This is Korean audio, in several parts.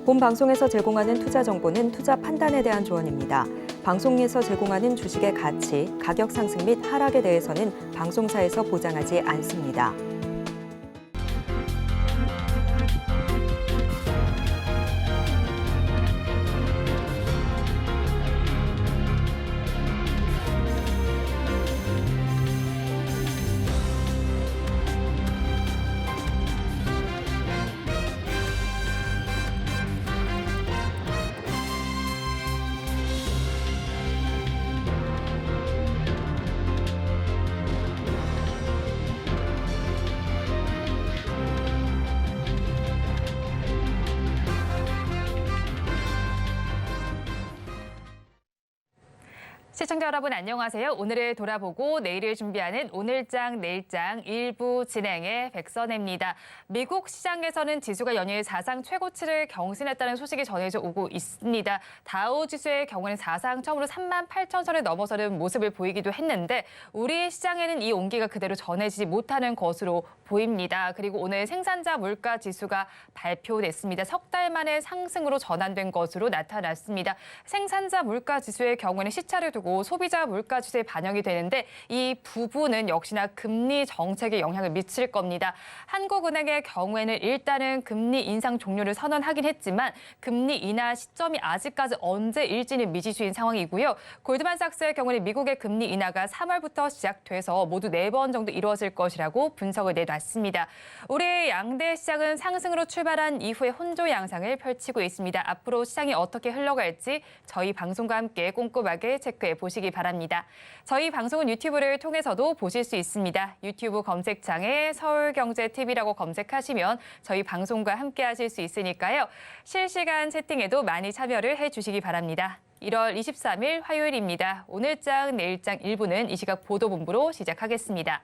본 방송에서 제공하는 투자 정보는 투자 판단에 대한 조언입니다. 방송에서 제공하는 주식의 가치, 가격 상승 및 하락에 대해서는 방송사에서 보장하지 않습니다. 시청자 여러분 안녕하세요. 오늘을 돌아보고 내일을 준비하는 오늘장 내일장 1부 진행의 백선혜입니다. 미국 시장에서는 지수가 연일 사상 최고치를 경신했다는 소식이 전해져 오고 있습니다. 다우 지수의 경우는 사상 처음으로 38,000선을 넘어서는 모습을 보이기도 했는데 우리 시장에는 이 온기가 그대로 전해지지 못하는 것으로 보입니다. 그리고 오늘 생산자 물가 지수가 발표됐습니다. 석 달 만에 상승으로 전환된 것으로 나타났습니다. 생산자 물가 지수의 경우에는 시차를 두고 소비자 물가 지수에 반영이 되는데 이 부분은 역시나 금리 정책에 영향을 미칠 겁니다. 한국은행의 경우에는 일단은 금리 인상 종료를 선언하긴 했지만 금리 인하 시점이 아직까지 언제일지는 미지수인 상황이고요. 골드만삭스의 경우는 미국의 금리 인하가 3월부터 시작돼서 모두 4번 정도 이루어질 것이라고 분석을 내놨습니다. 올해 양대 시장은 상승으로 출발한 이후에 혼조 양상을 펼치고 있습니다. 앞으로 시장이 어떻게 흘러갈지 저희 방송과 함께 꼼꼼하게 체크해 보시기 바랍니다. 저희 방송은 유튜브를 통해서도 보실 수 있습니다. 유튜브 검색창에 서울경제TV라고 검색하시면 저희 방송과 함께 하실 수 있으니까요. 실시간 채팅에도 많이 참여를 해주시기 바랍니다. 1월 23일 화요일입니다. 오늘장 내일장 1부는 이 시각 보도본부로 시작하겠습니다.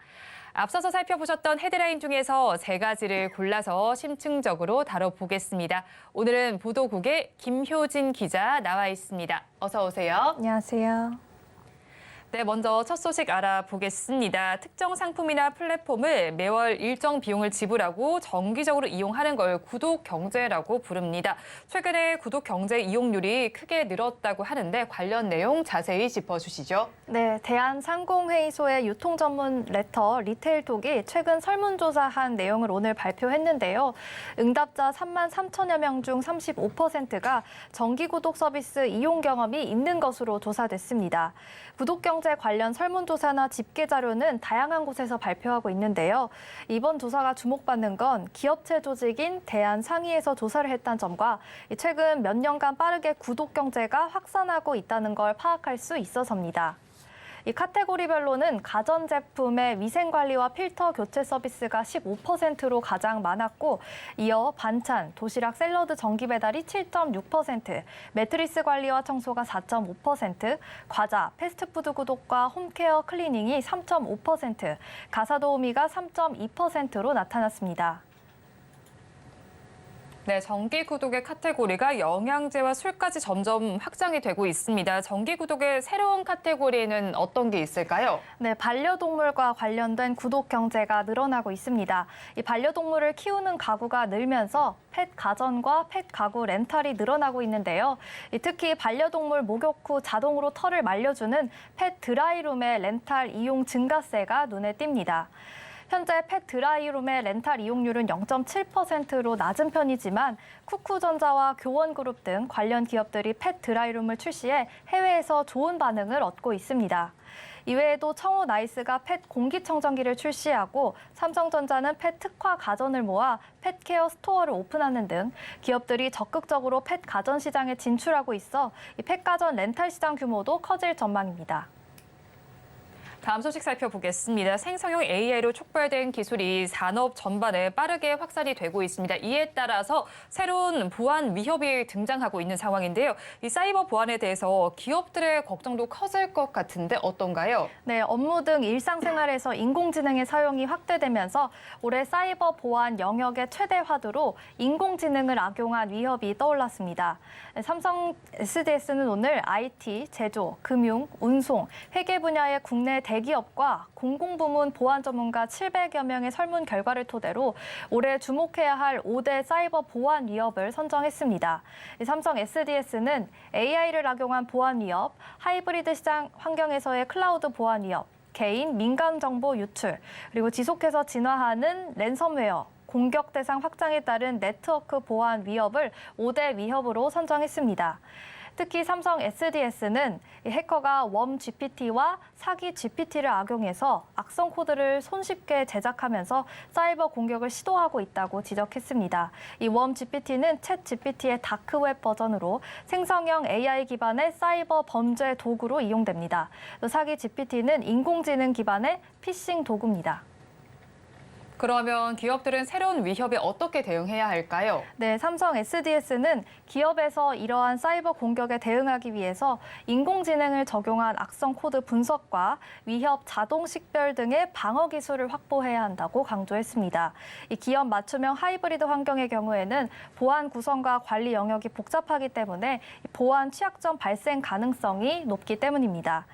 앞서서 살펴보셨던 헤드라인 중에서 3가지를 골라서 심층적으로 다뤄보겠습니다. 오늘은 보도국의 김효진 기자 나와 있습니다. 어서 오세요. 안녕하세요. 네, 먼저 첫 소식 알아보겠습니다. 특정 상품이나 플랫폼을 매월 일정 비용을 지불하고 정기적으로 이용하는 걸 구독경제라고 부릅니다. 최근에 구독경제 이용률이 크게 늘었다고 하는데 관련 내용 자세히 짚어주시죠. 네, 대한상공회의소의 유통전문 레터 리테일톡이 최근 설문조사한 내용을 오늘 발표했는데요. 응답자 3만 3천여 명 중 35%가 정기구독 서비스 이용 경험이 있는 것으로 조사됐습니다. 구독경제 관련 설문조사나 집계 자료는 다양한 곳에서 발표하고 있는데요. 이번 조사가 주목받는 건 기업체 조직인 대한상의에서 조사를 했다는 점과 최근 몇 년간 빠르게 구독경제가 확산하고 있다는 걸 파악할 수 있어서입니다. 이 카테고리별로는 가전제품의 위생관리와 필터 교체 서비스가 15%로 가장 많았고 이어 반찬, 도시락, 샐러드 정기 배달이 7.6%, 매트리스 관리와 청소가 4.5%, 과자, 패스트푸드 구독과 홈케어 클리닝이 3.5%, 가사도우미가 3.2%로 나타났습니다. 네, 정기구독의 카테고리가 영양제와 술까지 점점 확장이 되고 있습니다. 정기구독의 새로운 카테고리에는 어떤 게 있을까요? 네, 반려동물과 관련된 구독 경제가 늘어나고 있습니다. 이 반려동물을 키우는 가구가 늘면서 펫 가전과 펫 가구 렌탈이 늘어나고 있는데요. 특히 반려동물 목욕 후 자동으로 털을 말려주는 펫 드라이룸의 렌탈 이용 증가세가 눈에 띕니다. 현재 펫 드라이룸의 렌탈 이용률은 0.7%로 낮은 편이지만 쿠쿠전자와 교원그룹 등 관련 기업들이 펫 드라이룸을 출시해 해외에서 좋은 반응을 얻고 있습니다. 이외에도 청호 나이스가 펫 공기청정기를 출시하고 삼성전자는 펫 특화 가전을 모아 펫케어 스토어를 오픈하는 등 기업들이 적극적으로 펫 가전 시장에 진출하고 있어 이 펫 가전 렌탈 시장 규모도 커질 전망입니다. 다음 소식 살펴보겠습니다. 생성형 AI로 촉발된 기술이 산업 전반에 빠르게 확산이 되고 있습니다. 이에 따라서 새로운 보안 위협이 등장하고 있는 상황인데요. 이 사이버 보안에 대해서 기업들의 걱정도 커질 것 같은데 어떤가요? 네, 업무 등 일상생활에서 인공지능의 사용이 확대되면서 올해 사이버 보안 영역의 최대 화두로 인공지능을 악용한 위협이 떠올랐습니다. 삼성 SDS는 오늘 IT, 제조, 금융, 운송, 회계 분야의 국내 대기업과 공공부문 보안 전문가 700여 명의 설문 결과를 토대로 올해 주목해야 할 5대 사이버 보안 위협을 선정했습니다. 삼성 SDS는 AI를 악용한 보안 위협, 하이브리드 시장 환경에서의 클라우드 보안 위협, 개인 민간 정보 유출, 그리고 지속해서 진화하는 랜섬웨어, 공격 대상 확장에 따른 네트워크 보안 위협을 5대 위협으로 선정했습니다. 특히 삼성 SDS는 해커가 웜 GPT와 사기 GPT를 악용해서 악성 코드를 손쉽게 제작하면서 사이버 공격을 시도하고 있다고 지적했습니다. 이 웜 GPT는 챗 GPT의 다크웹 버전으로 생성형 AI 기반의 사이버 범죄 도구로 이용됩니다. 또 사기 GPT는 인공지능 기반의 피싱 도구입니다. 그러면 기업들은 새로운 위협에 어떻게 대응해야 할까요? 네, 삼성 SDS는 기업에서 이러한 사이버 공격에 대응하기 위해서 인공지능을 적용한 악성 코드 분석과 위협 자동 식별 등의 방어 기술을 확보해야 한다고 강조했습니다. 이 기업 맞춤형 하이브리드 환경의 경우에는 보안 구성과 관리 영역이 복잡하기 때문에 보안 취약점 발생 가능성이 높기 때문입니다.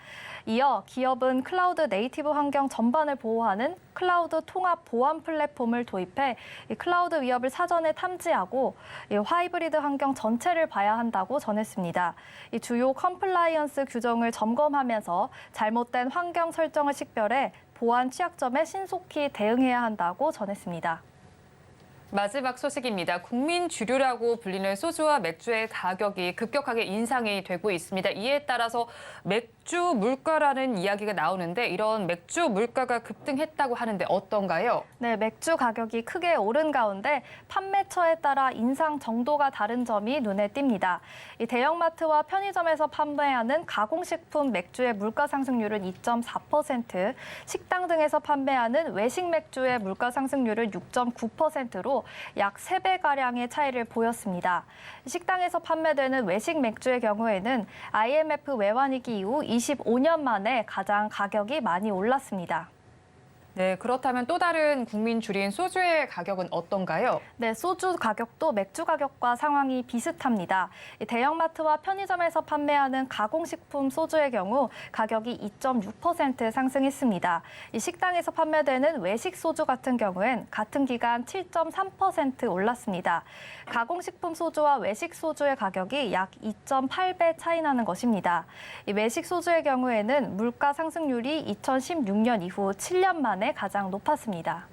이어 기업은 클라우드 네이티브 환경 전반을 보호하는 클라우드 통합 보안 플랫폼을 도입해 클라우드 위협을 사전에 탐지하고 하이브리드 환경 전체를 봐야 한다고 전했습니다. 주요 컴플라이언스 규정을 점검하면서 잘못된 환경 설정을 식별해 보안 취약점에 신속히 대응해야 한다고 전했습니다. 마지막 소식입니다. 국민 주류라고 불리는 소주와 맥주의 가격이 급격하게 인상이 되고 있습니다. 이에 따라서 맥주 물가라는 이야기가 나오는데 이런 맥주 물가가 급등했다고 하는데 어떤가요? 네, 맥주 가격이 크게 오른 가운데 판매처에 따라 인상 정도가 다른 점이 눈에 띕니다. 이 대형마트와 편의점에서 판매하는 가공식품 맥주의 물가 상승률은 2.4%, 식당 등에서 판매하는 외식 맥주의 물가 상승률은 6.9%로 약 3배가량의 차이를 보였습니다. 식당에서 판매되는 외식 맥주의 경우에는 IMF 외환위기 이후 25년 만에 가장 가격이 많이 올랐습니다. 네, 그렇다면 또 다른 국민 주류인 소주의 가격은 어떤가요? 네, 소주 가격도 맥주 가격과 상황이 비슷합니다. 대형마트와 편의점에서 판매하는 가공식품 소주의 경우 가격이 2.6% 상승했습니다. 식당에서 판매되는 외식 소주 같은 경우엔 같은 기간 7.3% 올랐습니다. 가공식품 소주와 외식 소주의 가격이 약 2.8배 차이 나는 것입니다. 외식 소주의 경우에는 물가 상승률이 2016년 이후 7년 만에 가장 높았습니다.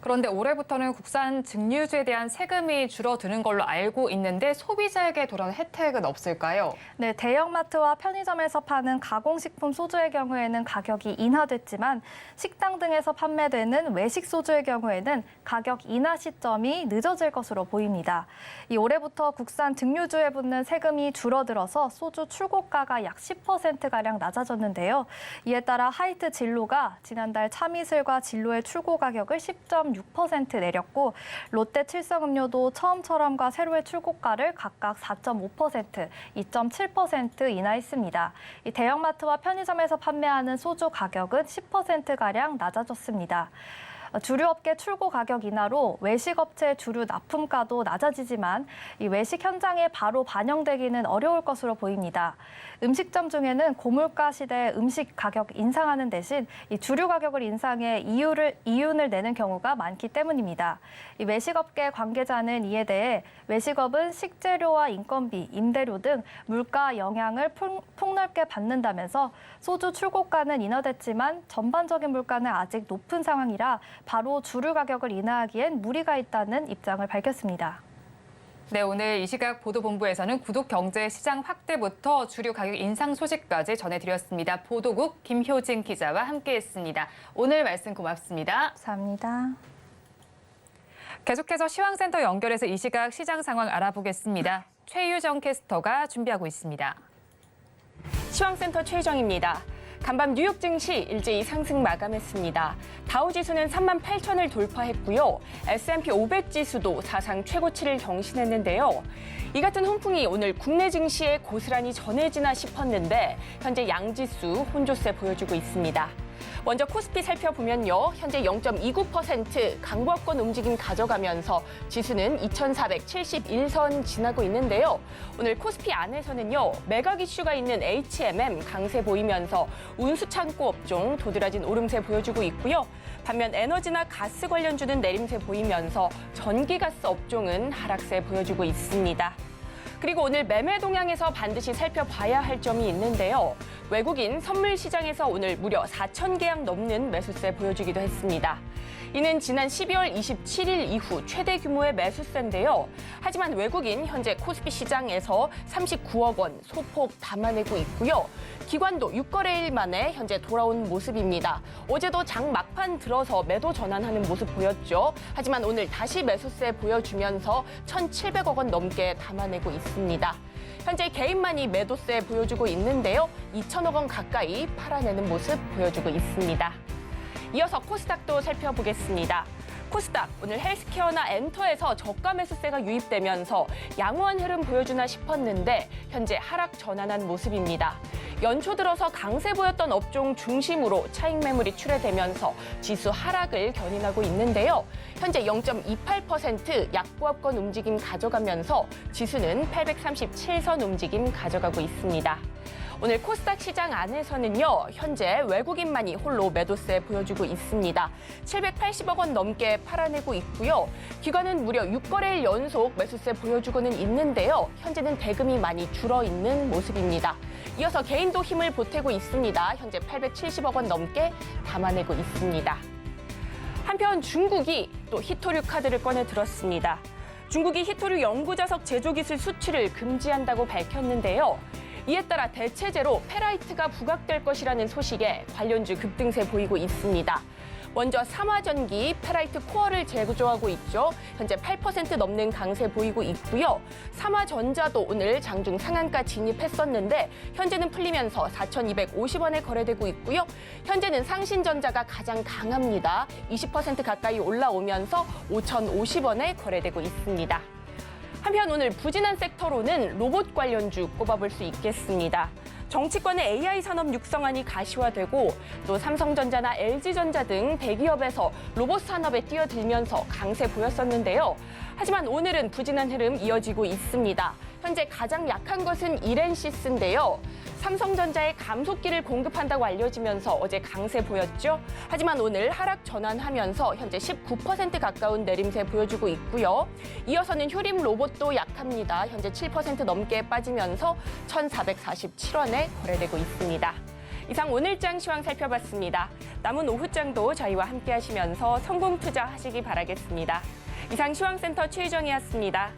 그런데 올해부터는 국산 증류주에 대한 세금이 줄어드는 걸로 알고 있는데 소비자에게 돌아오는 혜택은 없을까요? 네, 대형마트와 편의점에서 파는 가공식품 소주의 경우에는 가격이 인하됐지만 식당 등에서 판매되는 외식 소주의 경우에는 가격 인하 시점이 늦어질 것으로 보입니다. 이 올해부터 국산 증류주에 붙는 세금이 줄어들어서 소주 출고가가 약 10%가량 낮아졌는데요. 이에 따라 하이트 진로가 지난달 참이슬과 진로의 출고 가격을 10.6% 내렸고 롯데 칠성음료도 처음처럼과 세로의 출고가를 각각 4.5%, 2.7% 인하했습니다. 이 대형마트와 편의점에서 판매하는 소주 가격은 10%가량 낮아졌습니다. 주류업계 출고 가격 인하로 외식업체 주류 납품가도 낮아지지만 이 외식 현장에 바로 반영되기는 어려울 것으로 보입니다. 음식점 중에는 고물가 시대에 음식 가격 인상하는 대신 이 주류 가격을 인상해 이윤을 내는 경우가 많기 때문입니다. 이 외식업계 관계자는 이에 대해 외식업은 식재료와 인건비, 임대료 등 물가 영향을 폭넓게 받는다면서 소주 출고가는 인하됐지만 전반적인 물가는 아직 높은 상황이라 바로 주류 가격을 인하하기엔 무리가 있다는 입장을 밝혔습니다. 네, 오늘 이 시각 보도본부에서는 구독 경제 시장 확대부터 주류 가격 인상 소식까지 전해드렸습니다. 보도국 김효진 기자와 함께했습니다. 오늘 말씀 고맙습니다. 감사합니다. 계속해서 시황센터 연결해서 이 시각 시장 상황 알아보겠습니다. 최유정 캐스터가 준비하고 있습니다. 시황센터 최유정입니다. 간밤 뉴욕 증시 일제히 상승 마감했습니다. 다우지수는 38,000을 돌파했고요. S&P 500 지수도 사상 최고치를 경신했는데요. 이 같은 훈풍이 오늘 국내 증시에 고스란히 전해지나 싶었는데 현재 양지수 혼조세 보여주고 있습니다. 먼저 코스피 살펴보면요. 현재 0.29% 강보합권 움직임 가져가면서 지수는 2471선 지나고 있는데요. 오늘 코스피 안에서는요. 매각 이슈가 있는 HMM 강세 보이면서 운수창고 업종 도드라진 오름세 보여주고 있고요. 반면 에너지나 가스 관련주는 내림세 보이면서 전기가스 업종은 하락세 보여주고 있습니다. 그리고 오늘 매매 동향에서 반드시 살펴봐야 할 점이 있는데요. 외국인 선물 시장에서 오늘 무려 4,000계약 넘는 매수세 보여주기도 했습니다. 이는 지난 12월 27일 이후 최대 규모의 매수세인데요. 하지만 외국인 현재 코스피 시장에서 39억 원 소폭 담아내고 있고요. 기관도 6거래일 만에 현재 돌아온 모습입니다. 어제도 장 막판 들어서 매도 전환하는 모습 보였죠. 하지만 오늘 다시 매수세 보여주면서 1,700억 원 넘게 담아내고 있습니다. 현재 개인만이 매도세 보여주고 있는데요. 2천억 원 가까이 팔아내는 모습 보여주고 있습니다. 이어서 코스닥도 살펴보겠습니다. 코스닥 오늘 헬스케어나 엔터에서 저가 매수세가 유입되면서 양호한 흐름 보여주나 싶었는데 현재 하락 전환한 모습입니다. 연초 들어서 강세 보였던 업종 중심으로 차익 매물이 출회되면서 지수 하락을 견인하고 있는데요. 현재 0.28% 약보합권 움직임 가져가면서 지수는 837선 움직임 가져가고 있습니다. 오늘 코스닥 시장 안에서는요, 현재 외국인만이 홀로 매도세 보여주고 있습니다. 780억 원 넘게 팔아내고 있고요. 기관은 무려 6거래일 연속 매수세 보여주고는 있는데요. 현재는 대금이 많이 줄어 있는 모습입니다. 이어서 개인도 힘을 보태고 있습니다. 현재 870억 원 넘게 담아내고 있습니다. 한편 중국이 또 히토류 카드를 꺼내 들었습니다. 중국이 히토류 연구자석 제조기술 수출을 금지한다고 밝혔는데요. 이에 따라 대체재로 페라이트가 부각될 것이라는 소식에 관련주 급등세 보이고 있습니다. 먼저 삼화전기 페라이트 코어를 제조하고 있죠. 현재 8% 넘는 강세 보이고 있고요. 삼화전자도 오늘 장중 상한가 진입했었는데 현재는 풀리면서 4,250원에 거래되고 있고요. 현재는 상신전자가 가장 강합니다. 20% 가까이 올라오면서 5,050원에 거래되고 있습니다. 한편 오늘 부진한 섹터로는 로봇 관련주 꼽아볼 수 있겠습니다. 정치권의 AI 산업 육성안이 가시화되고 또 삼성전자나 LG전자 등 대기업에서 로봇 산업에 뛰어들면서 강세 보였었는데요. 하지만 오늘은 부진한 흐름 이어지고 있습니다. 현재 가장 약한 것은 이렌시스인데요. 삼성전자에 감속기를 공급한다고 알려지면서 어제 강세 보였죠. 하지만 오늘 하락 전환하면서 현재 19% 가까운 내림세 보여주고 있고요. 이어서는 효림 로봇도 약합니다. 현재 7% 넘게 빠지면서 1,447원에 거래되고 있습니다. 이상 오늘장 시황 살펴봤습니다. 남은 오후장도 저희와 함께 하시면서 성공 투자하시기 바라겠습니다. 이상 시황센터 최유정이었습니다.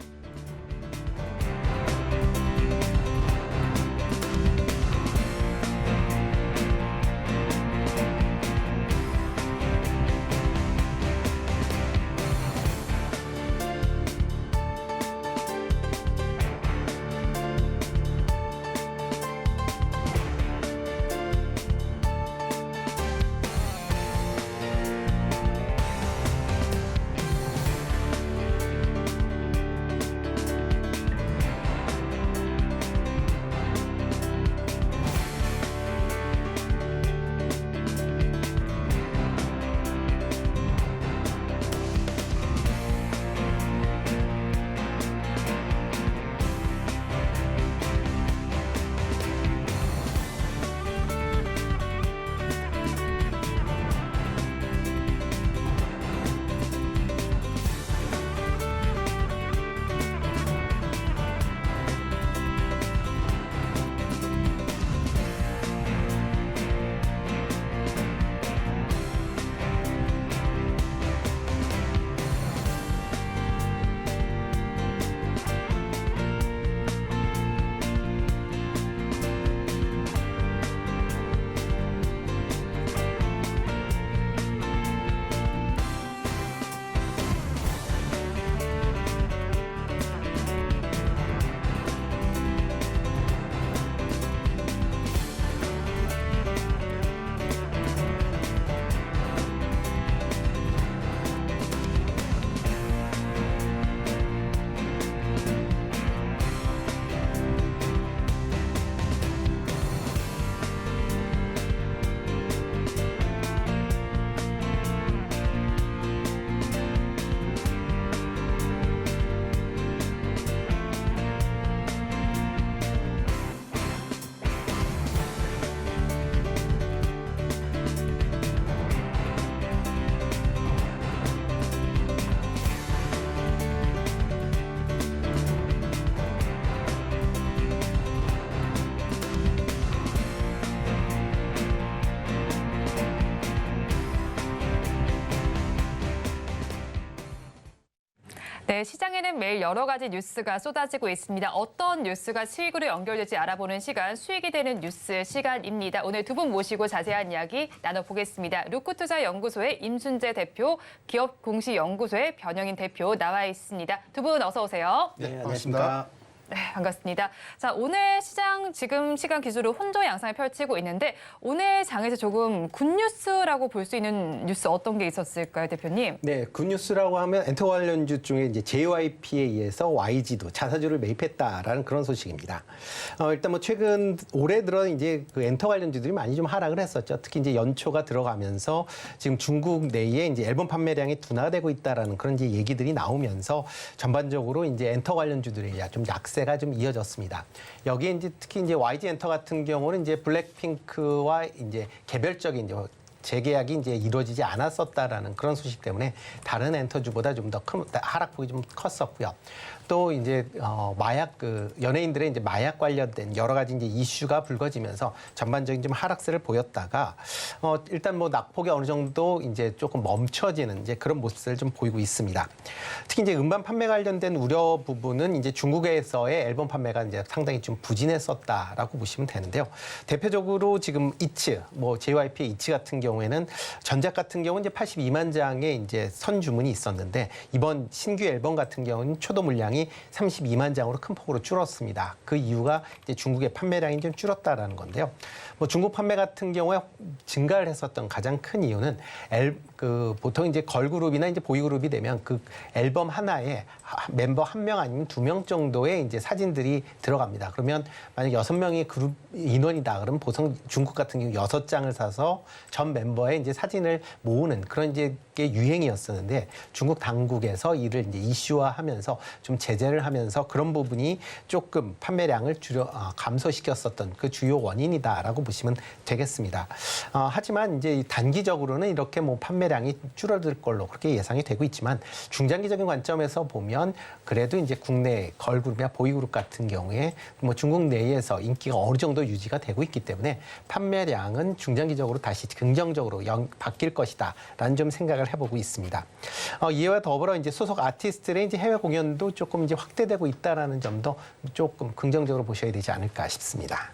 네, 시장에는 매일 여러 가지 뉴스가 쏟아지고 있습니다. 어떤 뉴스가 수익으로 연결될지 알아보는 시간, 수익이 되는 뉴스 시간입니다. 오늘 두 분 모시고 자세한 이야기 나눠보겠습니다. 루크투자연구소의 임순재 대표, 기업공시연구소의 변영인 대표 나와 있습니다. 두 분 어서 오세요. 네, 안녕하십니까. 네, 반갑습니다. 자, 오늘 시장 지금 시간 기준으로 혼조 양상을 펼치고 있는데 오늘 장에서 조금 굿뉴스라고 볼 수 있는 뉴스 어떤 게 있었을까요, 대표님? 네, 굿뉴스라고 하면 엔터 관련주 중에 이제 JYP에 의해서 YG도 자사주를 매입했다라는 그런 소식입니다. 일단 뭐 최근 올해 들어 이제 그 엔터 관련주들이 많이 좀 하락을 했었죠. 특히 이제 연초가 들어가면서 지금 중국 내에 이제 앨범 판매량이 둔화되고 있다라는 그런 이제 얘기들이 나오면서 전반적으로 이제 엔터 관련주들이 좀 약세가 좀 이어졌습니다. 여기에 이제 특히 이제 YG 엔터 같은 경우는 이제 블랙핑크와 이제 개별적인 이제 재계약이 이제 이루어지지 않았었다라는 그런 소식 때문에 다른 엔터주보다 좀 더 큰 하락폭이 좀 컸었고요. 또 이제 마약 연예인들의 이제 마약 관련된 여러 가지 이제 이슈가 불거지면서 전반적인 좀 하락세를 보였다가 일단 뭐 낙폭이 어느 정도 이제 조금 멈춰지는 이제 그런 모습을 좀 보이고 있습니다. 특히 이제 음반 판매 관련된 우려 부분은 이제 중국에서의 앨범 판매가 이제 상당히 좀 부진했었다라고 보시면 되는데요. 대표적으로 지금 이츠, 뭐 JYP의 이츠 같은 경우에는 전작 같은 경우는 이제 82만 장의 이제 선 주문이 있었는데 이번 신규 앨범 같은 경우는 초도 물량이 32만 장으로 큰 폭으로 줄었습니다. 그 이유가 이제 중국의 판매량이 좀 줄었다라는 건데요. 뭐 중국 판매 같은 경우에 증가를 했었던 가장 큰 이유는 보통 이제 걸그룹이나 이제 보이그룹이 되면 그 앨범 하나에 멤버 1명 아니면 2명 정도의 이제 사진들이 들어갑니다. 그러면 만약 6명의 그룹 인원이다. 그러면 보통 중국 같은 경우 6장을 사서 전 멤버의 이제 사진을 모으는 그런 이제 게 유행이었었는데 중국 당국에서 이를 이제 이슈화하면서 좀 제재를 하면서 그런 부분이 조금 판매량을 감소시켰었던 그 주요 원인이다라고 보시면 되겠습니다. 하지만 이제 단기적으로는 이렇게 뭐 판매량이 줄어들 걸로 그렇게 예상이 되고 있지만 중장기적인 관점에서 보면 그래도 이제 국내 걸그룹이나 보이그룹 같은 경우에 뭐 중국 내에서 인기가 어느 정도 유지가 되고 있기 때문에 판매량은 중장기적으로 다시 긍정적으로 바뀔 것이다라는 좀 생각을 해보고 있습니다. 이와 더불어 이제 소속 아티스트의 이제 해외 공연도 조금 이제 확대되고 있다라는 점도 조금 긍정적으로 보셔야 되지 않을까 싶습니다.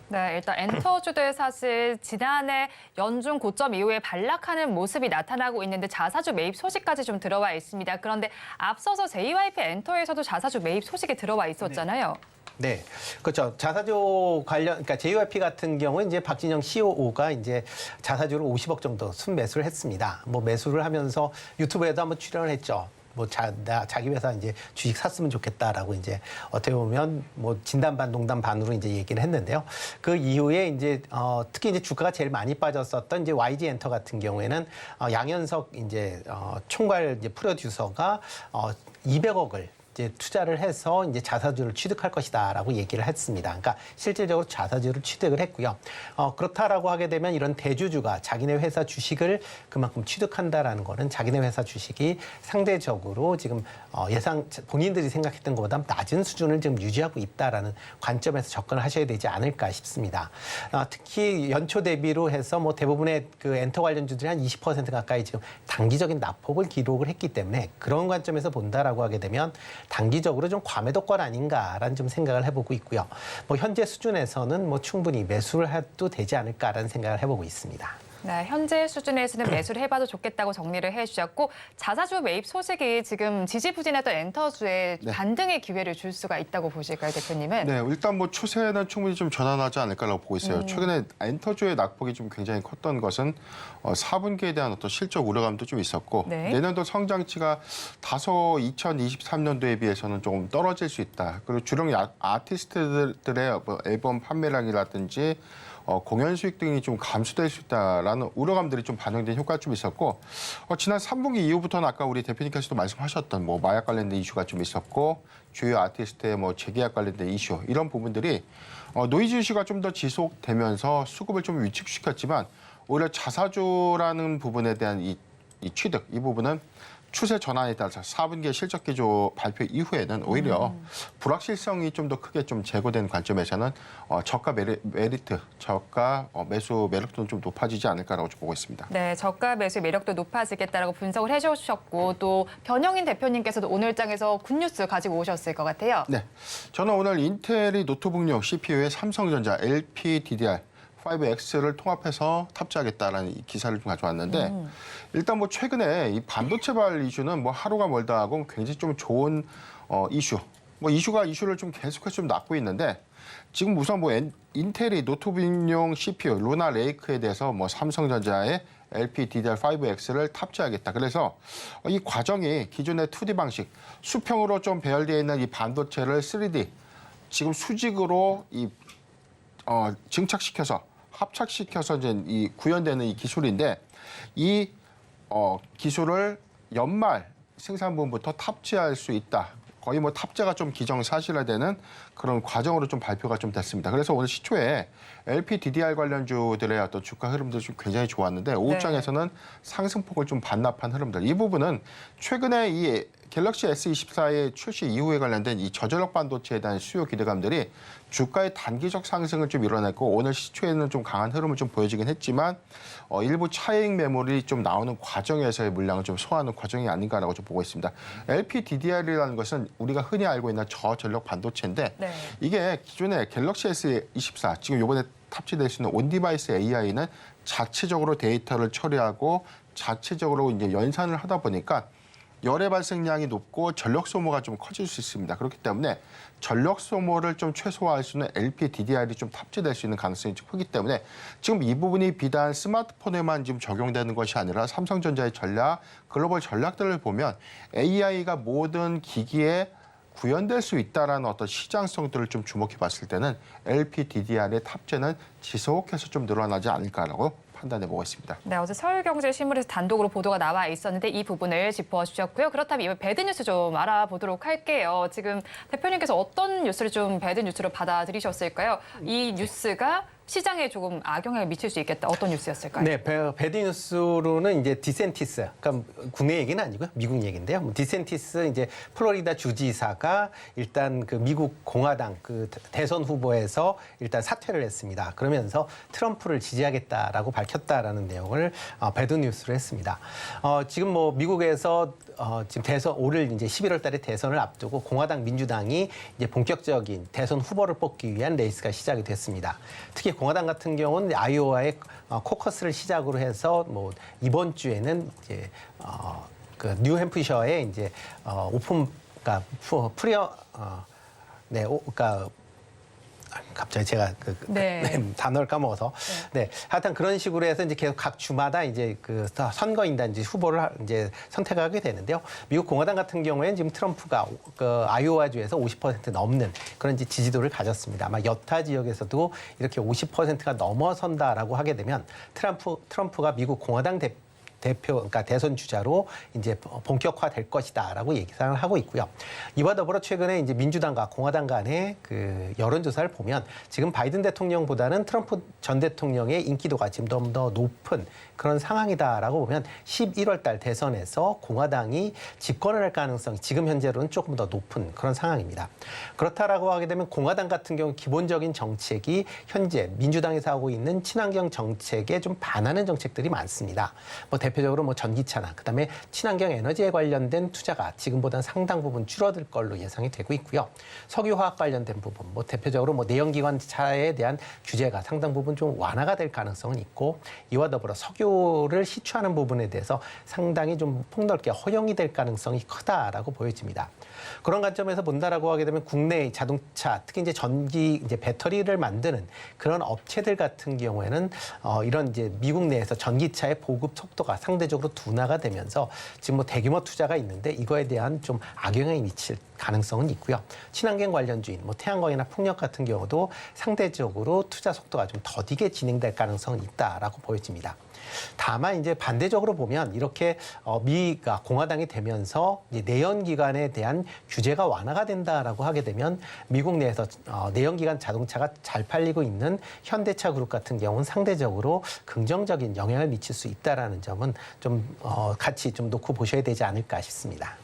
네, 일단 엔터주들 사실 지난해 연중 고점 이후에 반락하는 모습이 나타나고 있는데 자사주 매입 소식까지 좀 들어와 있습니다. 그런데 앞서서 JYP 엔터에서도 자사주 매입 소식이 들어와 있었잖아요. 네, 그렇죠. 자사주 그러니까 JYP 같은 경우는 이제 박진영 COO가 이제 자사주를 50억 정도 순매수를 했습니다. 뭐 매수를 하면서 유튜브에도 한번 출연을 했죠. 뭐 자기 회사 이제 주식 샀으면 좋겠다라고 이제 어떻게 보면 뭐 진단 반 농담 반으로 이제 얘기를 했는데요. 그 이후에 이제 특히 이제 주가가 제일 많이 빠졌었던 이제 YG 엔터 같은 경우에는 양현석 이제 총괄 이제 프로듀서가 200억을 이제 투자를 해서 이제 자사주를 취득할 것이다라고 얘기를 했습니다. 그러니까 실질적으로 자사주를 취득을 했고요. 그렇다라고 하게 되면 이런 대주주가 자기네 회사 주식을 그만큼 취득한다라는 거는 자기네 회사 주식이 상대적으로 지금 본인들이 생각했던 것보다 낮은 수준을 지금 유지하고 있다라는 관점에서 접근을 하셔야 되지 않을까 싶습니다. 특히 연초 대비로 해서 뭐 대부분의 그 엔터 관련주들이 한 20% 가까이 지금 단기적인 낙폭을 기록을 했기 때문에 그런 관점에서 본다라고 하게 되면 단기적으로 좀 과매도권 아닌가라는 좀 생각을 해보고 있고요. 뭐 현재 수준에서는 뭐 충분히 매수를 해도 되지 않을까라는 생각을 해보고 있습니다. 네, 현재 수준에서는 매수를 해봐도 좋겠다고 정리를 해주셨고 자사주 매입 소식이 지금 지지부진했던 엔터주에 반등의 기회를 줄 수가 있다고 보실까요, 대표님은? 네, 일단 뭐 추세는 충분히 좀 전환하지 않을까라고 보고 있어요. 최근에 엔터주의 낙폭이 좀 굉장히 컸던 것은 4분기에 대한 어떤 실적 우려감도 좀 있었고 네. 내년도 성장치가 다소 2023년도에 비해서는 조금 떨어질 수 있다. 그리고 주력 아티스트들의 앨범 판매량이라든지 공연 수익 등이 좀 감소될 수 있다라는 우려감들이 좀 반영된 효과가 좀 있었고 지난 3분기 이후부터는 아까 우리 대표님께서도 말씀하셨던 뭐 마약 관련된 이슈가 좀 있었고 주요 아티스트의 뭐 재계약 관련된 이슈 이런 부분들이 노이즈 이슈가 좀 더 지속되면서 수급을 좀 위축시켰지만 오히려 자사주라는 부분에 대한 이 취득 이 부분은 추세 전환에 따라서 4분기 실적 기조 발표 이후에는 오히려 불확실성이 좀 더 크게 좀 제고된 관점에서는 저가 메리트, 저가 매수 매력도는 좀 높아지지 않을까라고 좀 보고 있습니다. 네, 저가 매수 매력도 높아지겠다라고 분석을 해주셨고 또 변형인 대표님께서도 오늘장에서 굿뉴스 가지고 오셨을 것 같아요. 네, 저는 오늘 인텔이 노트북용 CPU에 삼성전자 LPDDR5X를 통합해서 탑재하겠다라는 이 기사를 좀 가져왔는데 일단 뭐 최근에 이 반도체발 이슈는 뭐 하루가 멀다 하고 굉장히 좀 좋은 이슈. 뭐 이슈를 좀 계속해서 좀 낳고 있는데 지금 우선 뭐 인텔이 노트북용 CPU 루나 레이크에 대해서 뭐 삼성전자의 LPDDR5X를 탑재하겠다. 그래서 이 과정이 기존의 2D 방식 수평으로 좀 배열되어 있는 이 반도체를 3D 지금 수직으로 증착시켜서 합착시켜서 이제 이 구현되는 이 기술인데 이 기술을 연말 생산분부터 탑재할 수 있다. 거의 뭐 탑재가 좀 기정사실화되는 그런 과정으로 좀 발표가 좀 됐습니다. 그래서 오늘 시초에 LPDDR 관련주들의 어떤 주가 흐름도 좀 굉장히 좋았는데 오후장에서는 상승폭을 좀 반납한 흐름들. 이 부분은 최근에 이 갤럭시 S24의 출시 이후에 관련된 이 저전력 반도체에 대한 수요 기대감들이 주가의 단기적 상승을 좀 이뤄냈고 오늘 시초에는 좀 강한 흐름을 좀 보여지긴 했지만 일부 차익 매물이 좀 나오는 과정에서의 물량을 좀 소화하는 과정이 아닌가라고 좀 보고 있습니다. LPDDR이라는 것은 우리가 흔히 알고 있는 저전력 반도체인데 네. 이게 기존의 갤럭시 S24 지금 이번에 탑재될 수 있는 온디바이스 AI는 자체적으로 데이터를 처리하고 자체적으로 이제 연산을 하다 보니까 열의 발생량이 높고 전력 소모가 좀 커질 수 있습니다. 그렇기 때문에 전력 소모를 좀 최소화할 수 있는 LPDDR이 좀 탑재될 수 있는 가능성이 좀 크기 때문에 지금 이 부분이 비단 스마트폰에만 지금 적용되는 것이 아니라 삼성전자의 전략, 글로벌 전략들을 보면 AI가 모든 기기에 구현될 수 있다라는 어떤 시장성들을 좀 주목해 봤을 때는 LPDDR의 탑재는 지속해서 좀 늘어나지 않을까라고 판단해 보고 있습니다. 네, 어제 서울경제신문에서 단독으로 보도가 나와 있었는데 이 부분을 짚어주셨고요. 그렇다면 이번 배드뉴스 좀 알아보도록 할게요. 지금 대표님께서 어떤 뉴스를 좀 배드뉴스로 받아들이셨을까요? 이 뉴스가 시장에 조금 악영향을 미칠 수 있겠다. 어떤 뉴스였을까요? 네, 배드 뉴스로는 이제 디센티스, 그러니까 국내 얘기는 아니고요, 미국 얘기인데요. 디센티스 이제 플로리다 주지사가 일단 그 미국 공화당 그 대선 후보에서 일단 사퇴를 했습니다. 그러면서 트럼프를 지지하겠다라고 밝혔다라는 내용을 배드 뉴스로 했습니다. 지금 뭐 미국에서 지금 올해 이제 11월달에 대선을 앞두고 공화당 민주당이 이제 본격적인 대선 후보를 뽑기 위한 레이스가 시작이 됐습니다. 특히 공화당 같은 경우는 아이오와의 코커스를 시작으로 해서 뭐 이번 주에는 이제 그 뉴햄프셔에 이제 그러니까 그러니까 갑자기 제가 단어를 까먹어서 하여튼 그런 식으로 해서 이제 계속 각 주마다 이제 그 선거인단 이제 후보를 이제 선택하게 되는데요. 미국 공화당 같은 경우에는 지금 트럼프가 그 아이오와주에서 50% 넘는 그런 이제 지지도를 가졌습니다. 아마 여타 지역에서도 이렇게 50%가 넘어선다라고 하게 되면 트럼프가 미국 공화당 그러니까 대선 주자로 이제 본격화될 것이다라고 예상을 하고 있고요. 이와 더불어 최근에 이제 민주당과 공화당 간의 그 여론조사를 보면 지금 바이든 대통령보다는 트럼프 전 대통령의 인기도가 지금 좀 더 높은 그런 상황이다라고 보면 11월 달 대선에서 공화당이 집권을 할 가능성이 지금 현재로는 조금 더 높은 그런 상황입니다. 그렇다라고 하게 되면 공화당 같은 경우 기본적인 정책이 현재 민주당에서 하고 있는 친환경 정책에 좀 반하는 정책들이 많습니다. 뭐 대표적으로 뭐 전기차나 그다음에 친환경 에너지에 관련된 투자가 지금보다는 상당 부분 줄어들 걸로 예상이 되고 있고요. 석유화학 관련된 부분, 뭐 대표적으로 뭐 내연기관차에 대한 규제가 상당 부분 좀 완화가 될 가능성은 있고 이와 더불어 석유를 시추하는 부분에 대해서 상당히 좀 폭넓게 허용이 될 가능성이 크다라고 보여집니다. 그런 관점에서 본다라고 하게 되면 국내 자동차, 특히 이제 전기 이제 배터리를 만드는 그런 업체들 같은 경우에는 이런 이제 미국 내에서 전기차의 보급 속도가 상대적으로 둔화가 되면서 지금 뭐 대규모 투자가 있는데 이거에 대한 좀 악영향이 미칠 가능성은 있고요. 친환경 관련주인, 뭐 태양광이나 풍력 같은 경우도 상대적으로 투자 속도가 좀 더디게 진행될 가능성은 있다라고 보여집니다. 다만 이제 반대적으로 보면 이렇게 미가 공화당이 되면서 이제 내연기관에 대한 규제가 완화가 된다라고 하게 되면 미국 내에서 내연기관 자동차가 잘 팔리고 있는 현대차 그룹 같은 경우는 상대적으로 긍정적인 영향을 미칠 수 있다라는 점은 좀 같이 좀 놓고 보셔야 되지 않을까 싶습니다.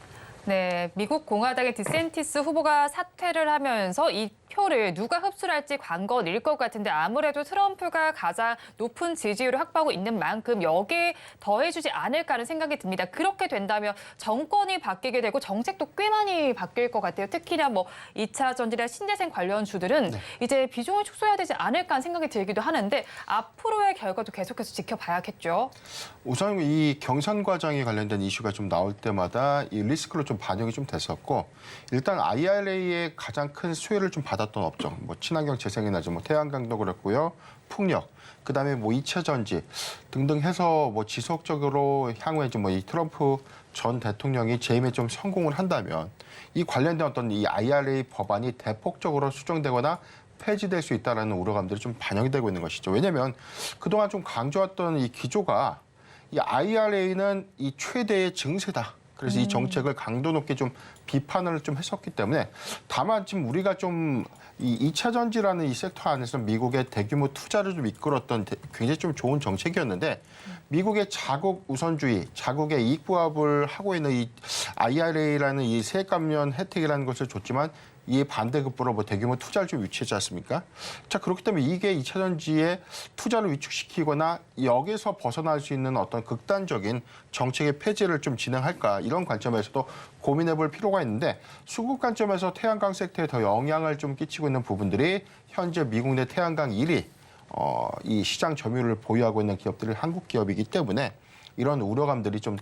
네, 미국 공화당의 디센티스 후보가 사퇴를 하면서 이 표를 누가 흡수를 할지 관건일 것 같은데 아무래도 트럼프가 가장 높은 지지율을 확보하고 있는 만큼 여기에 더해주지 않을까 하는 생각이 듭니다. 그렇게 된다면 정권이 바뀌게 되고 정책도 꽤 많이 바뀔 것 같아요. 특히나 뭐 2차 전지나 신재생 관련 주들은 이제 비중을 축소해야 되지 않을까 하는 생각이 들기도 하는데 앞으로의 결과도 계속해서 지켜봐야겠죠. 우선 이 경선 과정에 관련된 이슈가 좀 나올 때마다 이 리스크로 좀 반영이 좀 됐었고 일단 IRA의 가장 큰 수혜를 좀 받았던 업종, 뭐 친환경 재생에너지, 뭐 태양광도 그렇고요, 풍력, 그다음에 뭐 2차 전지 등등 해서 뭐 지속적으로 향후에 좀 뭐 이 트럼프 전 대통령이 재임에 좀 성공을 한다면 이 관련된 어떤 이 IRA 법안이 대폭적으로 수정되거나 폐지될 수 있다라는 우려감들이 좀 반영이 되고 있는 것이죠. 왜냐하면 그동안 좀 강조했던 이 기조가 이 IRA는 이 최대의 증세다. 그래서 이 정책을 강도 높게 좀 비판을 좀 했었기 때문에 다만 지금 우리가 좀 이 2차 전지라는 이 섹터 안에서 미국의 대규모 투자를 좀 이끌었던 굉장히 좀 좋은 정책이었는데 미국의 자국 우선주의, 자국의 이익 부합을 하고 있는 이 IRA라는 이 세액 감면 혜택이라는 것을 줬지만 이에 반대급부로 뭐 대규모 투자를 좀 유치하지 않습니까? 자, 그렇기 때문에 이게 2차 전지에 투자를 위축시키거나 여기서 벗어날 수 있는 어떤 극단적인 정책의 폐지를 좀 진행할까 이런 관점에서도 고민해 볼 필요가 있는데 수급 관점에서 태양광 섹터에 더 영향을 좀 끼치고 있는 부분들이 현재 미국 내 태양광 1위 이 시장 점유율을 보유하고 있는 기업들이 한국 기업이기 때문에 이런 우려감들이 좀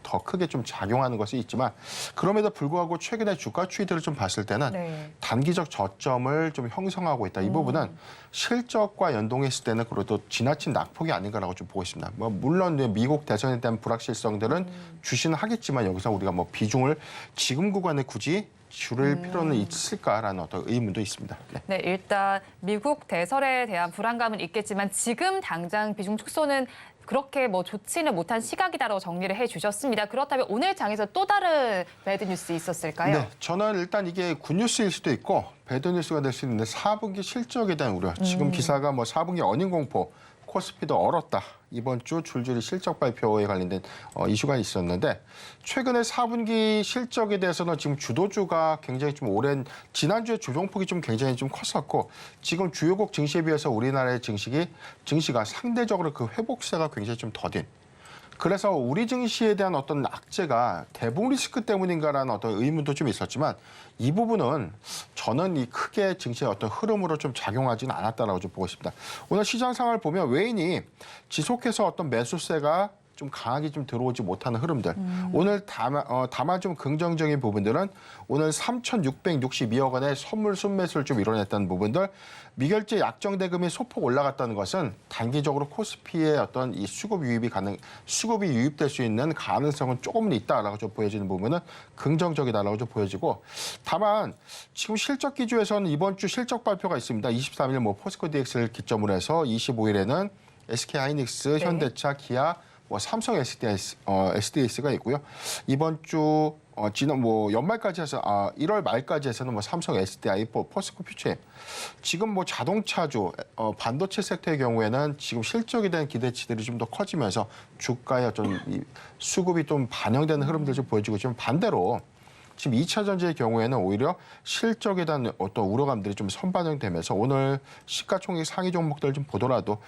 더 크게 좀 작용하는 것이 있지만 그럼에도 불구하고 최근에 주가 추이들을 좀 봤을 때는 단기적 저점을 좀 형성하고 있다. 이 부분은 실적과 연동했을 때는 그래도 지나친 낙폭이 아닌가라고 좀 보고 있습니다. 뭐 물론 미국 대선에 대한 불확실성들은 주시는 하겠지만 여기서 우리가 뭐 비중을 지금 구간에 굳이 줄일 필요는 있을까라는 어떤 의문도 있습니다. 네, 일단 미국 대선에 대한 불안감은 있겠지만 지금 당장 비중 축소는 그렇게 뭐 좋지는 못한 시각이다라고 정리를 해주셨습니다. 그렇다면 오늘 장에서 또 다른 배드 뉴스 있었을까요? 네, 저는 일단 이게 굿뉴스일 수도 있고 배드 뉴스가 될 수 있는데 4분기 실적에 대한 우려. 지금 기사가 뭐 4분기 어닝 공포, 코스피도 얼었다. 이번 주 줄줄이 실적 발표에 관련된 이슈가 있었는데 최근에 4분기 실적에 대해서는 지금 주도주가 굉장히 좀 오랜 지난주에 조정폭이 좀 굉장히 좀 컸었고 지금 주요국 증시에 비해서 우리나라의 증시가 상대적으로 그 회복세가 굉장히 좀 더딘. 그래서 우리 증시에 대한 어떤 악재가 대북 리스크 때문인가라는 어떤 의문도 좀 있었지만 이 부분은 저는 이 크게 증시의 어떤 흐름으로 좀 작용하지는 않았다라고 좀 보고 있습니다. 오늘 시장 상황을 보면 외인이 지속해서 어떤 매수세가 좀 강하게 좀 들어오지 못하는 흐름들. 오늘 다만 좀 긍정적인 부분들은 오늘 3,662억 원의 선물 순매수를 좀 이뤄냈다는 부분들. 미결제 약정 대금이 소폭 올라갔다는 것은 단기적으로 코스피의 어떤 이 수급이 유입될 수 있는 가능성은 조금은 있다라고 좀 보여지는 부분은 긍정적이다라고 좀 보여지고 다만 지금 실적 기조에서는 이번 주 실적 발표가 있습니다. 23일 뭐 포스코 DX를 기점으로 해서 25일에는 SK 하이닉스, 현대차, 기아 뭐 삼성 SDS가 있고요. 이번 주 지난 뭐 연말까지 해서 1월 말까지 해서는 뭐 삼성 SDI, 포스코 퓨처엠. 지금 뭐 자동차주, 반도체 섹터의 경우에는 지금 실적에 대한 기대치들이 좀 더 커지면서 주가의 어떤 이 수급이 좀 반영되는 흐름들 좀 보여지고 지금 반대로 지금 2차 전지의 경우에는 오히려 실적에 대한 어떤 우려감들이 좀 선반영되면서 오늘 시가총액 상위 종목들 좀 보더라도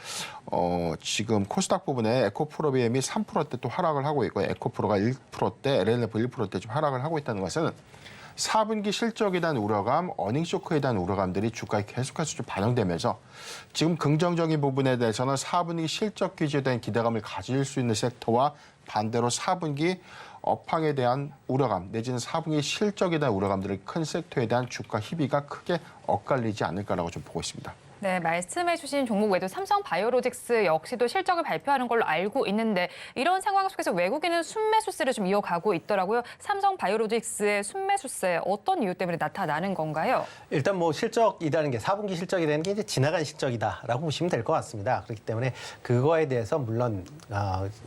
지금 코스닥 부분에 에코프로비엠이 3%대 또 하락을 하고 있고 에코프로가 1%대, LLF 1%대 좀 하락을 하고 있다는 것은 4분기 실적에 대한 우려감, 어닝쇼크에 대한 우려감들이 주가에 계속해서 좀 반영되면서 지금 긍정적인 부분에 대해서는 4분기 실적 기조에 대한 기대감을 가질 수 있는 섹터와 반대로 4분기 업황에 대한 우려감 내지는 4분기 실적에 대한 우려감들을 큰 섹터에 대한 주가 희비가 크게 엇갈리지 않을까라고 좀 보고 있습니다. 네, 말씀해주신 종목 외에도 삼성바이오로직스 역시도 실적을 발표하는 걸로 알고 있는데 이런 상황 속에서 외국인은 순매수세를 좀 이어가고 있더라고요. 삼성바이오로직스의 순매수세 어떤 이유 때문에 나타나는 건가요? 일단 뭐 실적이라는 게 4분기 실적이라는 게 이제 지나간 실적이다라고 보시면 될 것 같습니다. 그렇기 때문에 그거에 대해서 물론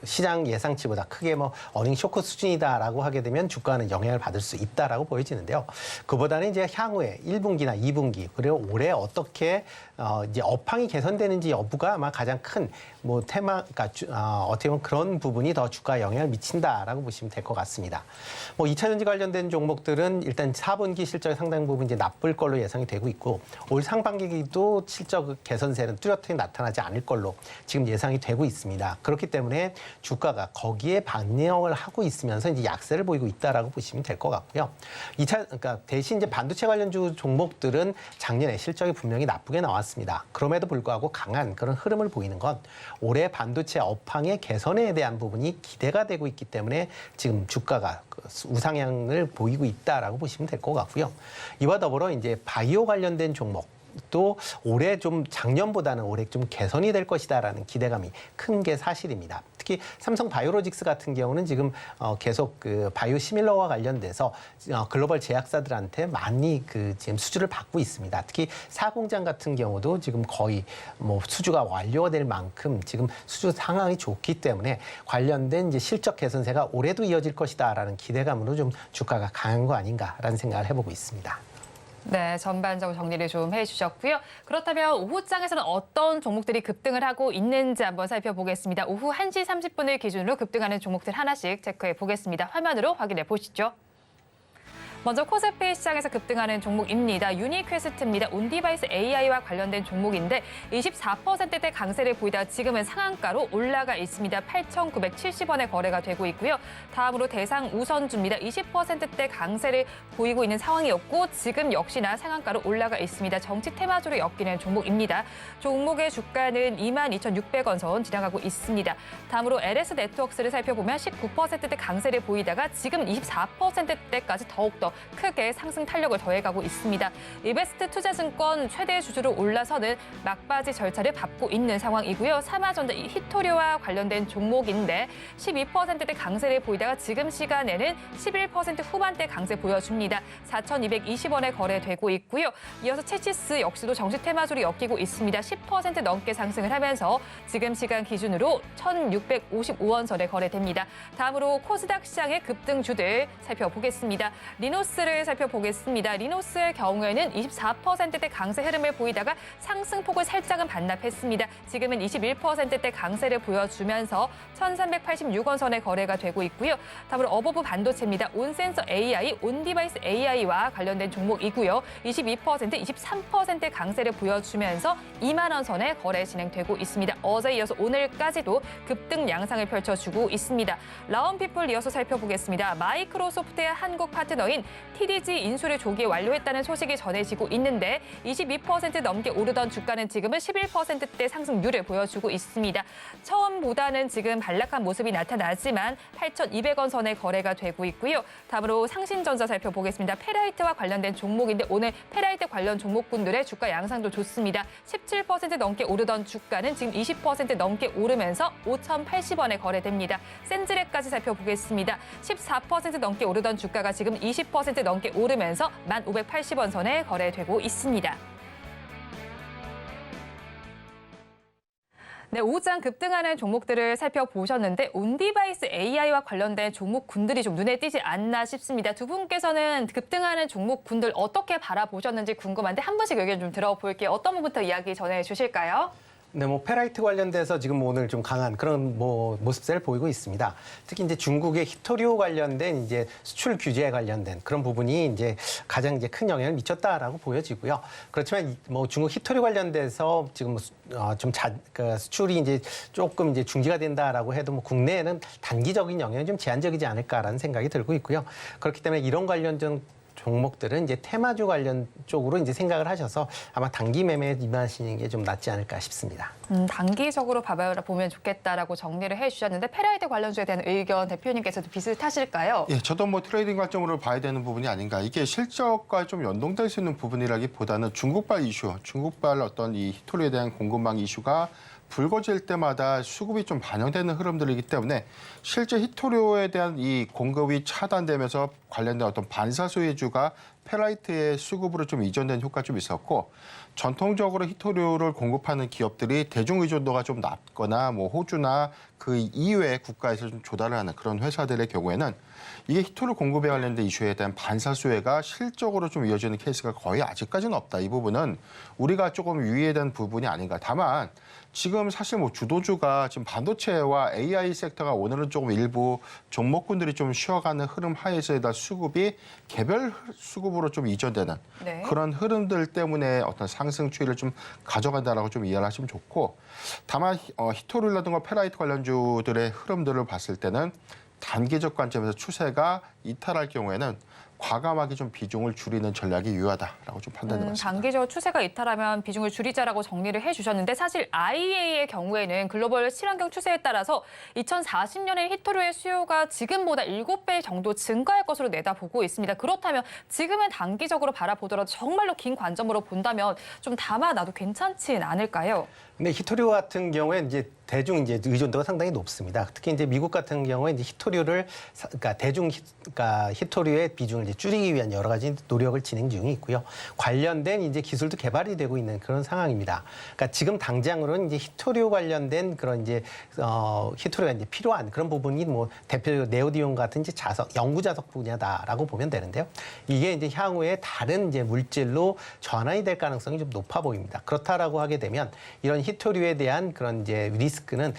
시장 예상치보다 크게 뭐 어닝 쇼크 수준이다라고 하게 되면 주가는 영향을 받을 수 있다라고 보여지는데요. 그보다는 이제 향후에 1분기나 2분기 그리고 올해 어떻게 이제 업황이 개선되는지 여부가 아마 가장 큰 뭐 테마, 그러니까 어떻게 보면 그런 부분이 더 주가에 영향을 미친다라고 보시면 될 것 같습니다. 뭐 2차전지 관련된 종목들은 일단 4분기 실적의 상당 부분 이제 나쁠 걸로 예상이 되고 있고 올 상반기도 실적 개선세는 뚜렷하게 나타나지 않을 걸로 지금 예상이 되고 있습니다. 그렇기 때문에 주가가 거기에 반영을 하고 있으면서 이제 약세를 보이고 있다라고 보시면 될 것 같고요. 그러니까 대신 이제 반도체 관련주 종목들은 작년에 실적이 분명히 나쁘게 나왔습니다. 그럼에도 불구하고 강한 그런 흐름을 보이는 건 올해 반도체 업황의 개선에 대한 부분이 기대가 되고 있기 때문에 지금 주가가 우상향을 보이고 있다라고 보시면 될 것 같고요. 이와 더불어 이제 바이오 관련된 종목 또 올해 좀 작년보다는 올해 좀 개선이 될 것이다라는 기대감이 큰 게 사실입니다. 특히 삼성 바이오로직스 같은 경우는 지금 계속 그 바이오 시밀러와 관련돼서 글로벌 제약사들한테 많이 그 지금 수주를 받고 있습니다. 특히 사공장 같은 경우도 지금 거의 뭐 수주가 완료가 될 만큼 지금 수주 상황이 좋기 때문에 관련된 이제 실적 개선세가 올해도 이어질 것이다라는 기대감으로 좀 주가가 강한 거 아닌가라는 생각을 해보고 있습니다. 네, 전반적으로 정리를 좀 해주셨고요. 그렇다면 오후장에서는 어떤 종목들이 급등을 하고 있는지 한번 살펴보겠습니다. 오후 1시 30분을 기준으로 급등하는 종목들 하나씩 체크해 보겠습니다. 화면으로 확인해 보시죠. 먼저 코스피 시장에서 급등하는 종목입니다. 유니퀘스트입니다. 온디바이스 AI와 관련된 종목인데 24%대 강세를 보이다 지금은 상한가로 올라가 있습니다. 8,970원에 거래가 되고 있고요. 다음으로 대상 우선주입니다. 20%대 강세를 보이고 있는 상황이었고 지금 역시나 상한가로 올라가 있습니다. 정치 테마주로 엮이는 종목입니다. 종목의 주가는 22,600원 선 지나가고 있습니다. 다음으로 LS 네트워크스를 살펴보면 19%대 강세를 보이다가 지금 24%대까지 더욱더 크게 상승 탄력을 더해가고 있습니다. 이베스트 투자증권 최대 주주로 올라서는 막바지 절차를 밟고 있는 상황이고요. 삼화전자 히토리와 관련된 종목인데 12%대 강세를 보이다가 지금 시간에는 11% 후반대 강세 보여줍니다. 4,220원에 거래되고 있고요. 이어서 체시스 역시도 정시 테마주로 엮이고 있습니다. 10% 넘게 상승을 하면서 지금 시간 기준으로 1,655원 선에 거래됩니다. 다음으로 코스닥 시장의 급등주들 살펴보겠습니다. 리노스를 살펴보겠습니다. 리노스의 경우에는 24%대 강세 흐름을 보이다가 상승폭을 살짝은 반납했습니다. 지금은 21%대 강세를 보여주면서 1,386원 선에 거래가 되고 있고요. 다음으로 어버브 반도체입니다. 온센서 AI, 온디바이스 AI와 관련된 종목이고요. 22%, 23%의 강세를 보여주면서 2만 원 선에 거래 진행되고 있습니다. 어제 이어서 오늘까지도 급등 양상을 펼쳐주고 있습니다. 라운피플 이어서 살펴보겠습니다. 마이크로소프트의 한국 파트너인 TDG 인수를 조기에 완료했다는 소식이 전해지고 있는데 22% 넘게 오르던 주가는 지금은 11%대 상승률을 보여주고 있습니다. 처음보다는 지금 반락한 모습이 나타나지만 8,200원 선에 거래가 되고 있고요. 다음으로 상신전자 살펴보겠습니다. 페라이트와 관련된 종목인데 오늘 페라이트 관련 종목군들의 주가 양상도 좋습니다. 17% 넘게 오르던 주가는 지금 20% 넘게 오르면서 5,080원에 거래됩니다. 센즈렉까지 살펴보겠습니다. 14% 넘게 오르던 주가가 지금 20% 넘게 오르면서 1,580원 선에 거래되고 있습니다. 네, 오후장 급등하는 종목들을 살펴보셨는데 온디바이스 AI와 관련된 종목군들이 좀 눈에 띄지 않나 싶습니다. 두 분께서는 급등하는 종목군들 어떻게 바라보셨는지 궁금한데 한 분씩 의견 좀 들어볼게요. 어떤 분부터 이야기 전해주실까요? 네, 뭐 페라이트 관련돼서 지금 오늘 좀 강한 그런 뭐 모습세를 보이고 있습니다. 특히 이제 중국의 히토리오 관련된 이제 수출 규제에 관련된 그런 부분이 이제 가장 이제 큰 영향을 미쳤다라고 보여지고요. 그렇지만 뭐 중국 히토리오 관련돼서 지금 그 수출이 이제 조금 이제 중지가 된다라고 해도 뭐 국내에는 단기적인 영향이 좀 제한적이지 않을까라는 생각이 들고 있고요. 그렇기 때문에 이런 관련된 종목들은 이제 테마주 관련 쪽으로 이제 생각을 하셔서 아마 단기 매매에 임하시는 게 좀 낫지 않을까 싶습니다. 단기적으로 바라보면 좋겠다라고 정리를 해주셨는데 페라이드 관련주에 대한 의견 대표님께서도 비슷하실까요? 예, 저도 뭐 트레이딩 관점으로 봐야 되는 부분이 아닌가. 이게 실적과 좀 연동될 수 있는 부분이라기보다는 중국발 이슈, 중국발 어떤 이 히토리에 대한 공급망 이슈가 불거질 때마다 수급이 좀 반영되는 흐름들이기 때문에 실제 히토리오에 대한 이 공급이 차단되면서 관련된 어떤 반사수혜주가 페라이트의 수급으로 좀 이전된 효과가 좀 있었고, 전통적으로 히토리오를 공급하는 기업들이 대중 의존도가 좀 낮거나 뭐 호주나 그 이외의 국가에서 좀 조달을 하는 그런 회사들의 경우에는 이게 히토리 공급에 관련된 이슈에 대한 반사수혜가 실적으로 좀 이어지는 케이스가 거의 아직까지는 없다. 이 부분은 우리가 조금 유의해야 되는 부분이 아닌가. 다만 지금 사실 뭐 주도주가 지금 반도체와 AI 섹터가 오늘은 조금 일부 종목군들이 좀 쉬어가는 흐름 하에서에다 수급이 개별 수급으로 좀 이전되는 네. 그런 흐름들 때문에 어떤 상승 추이를 좀 가져간다라고 좀 이해를 하시면 좋고, 다만 히토리라든가 페라이트 관련주들의 흐름들을 봤을 때는 단기적 관점에서 추세가 이탈할 경우에는 과감하게 좀 비중을 줄이는 전략이 유효하다라고 좀 판단해 봤습니다. 단기적으로 추세가 이탈하면 비중을 줄이자라고 정리를 해주셨는데 사실 IEA의 경우에는 글로벌 친환경 추세에 따라서 2040년에 히토리오의 수요가 지금보다 7배 정도 증가할 것으로 내다보고 있습니다. 그렇다면 지금은 단기적으로 바라보더라도 정말로 긴 관점으로 본다면 좀 담아놔도 괜찮진 않을까요? 근데 히토리오 같은 경우에 이제 대중 이제 의존도가 상당히 높습니다. 특히 이제 미국 같은 경우에 이제 히토리오를 그러니까 그러니까 히토리오의 비중을 이제 줄이기 위한 여러 가지 노력을 진행 중에 있고요. 관련된 이제 기술도 개발이 되고 있는 그런 상황입니다. 그러니까 지금 당장으로는 이제 히토리오 관련된 그런 이제 히토리오가 이제 필요한 그런 부분이 뭐 대표적으로 네오디온 같은 이제 연구 자석 분야다라고 보면 되는데요. 이게 이제 향후에 다른 이제 물질로 전환이 될 가능성이 좀 높아 보입니다. 그렇다라고 하게 되면 이런 히토리오에 대한 그런 이제 리스크는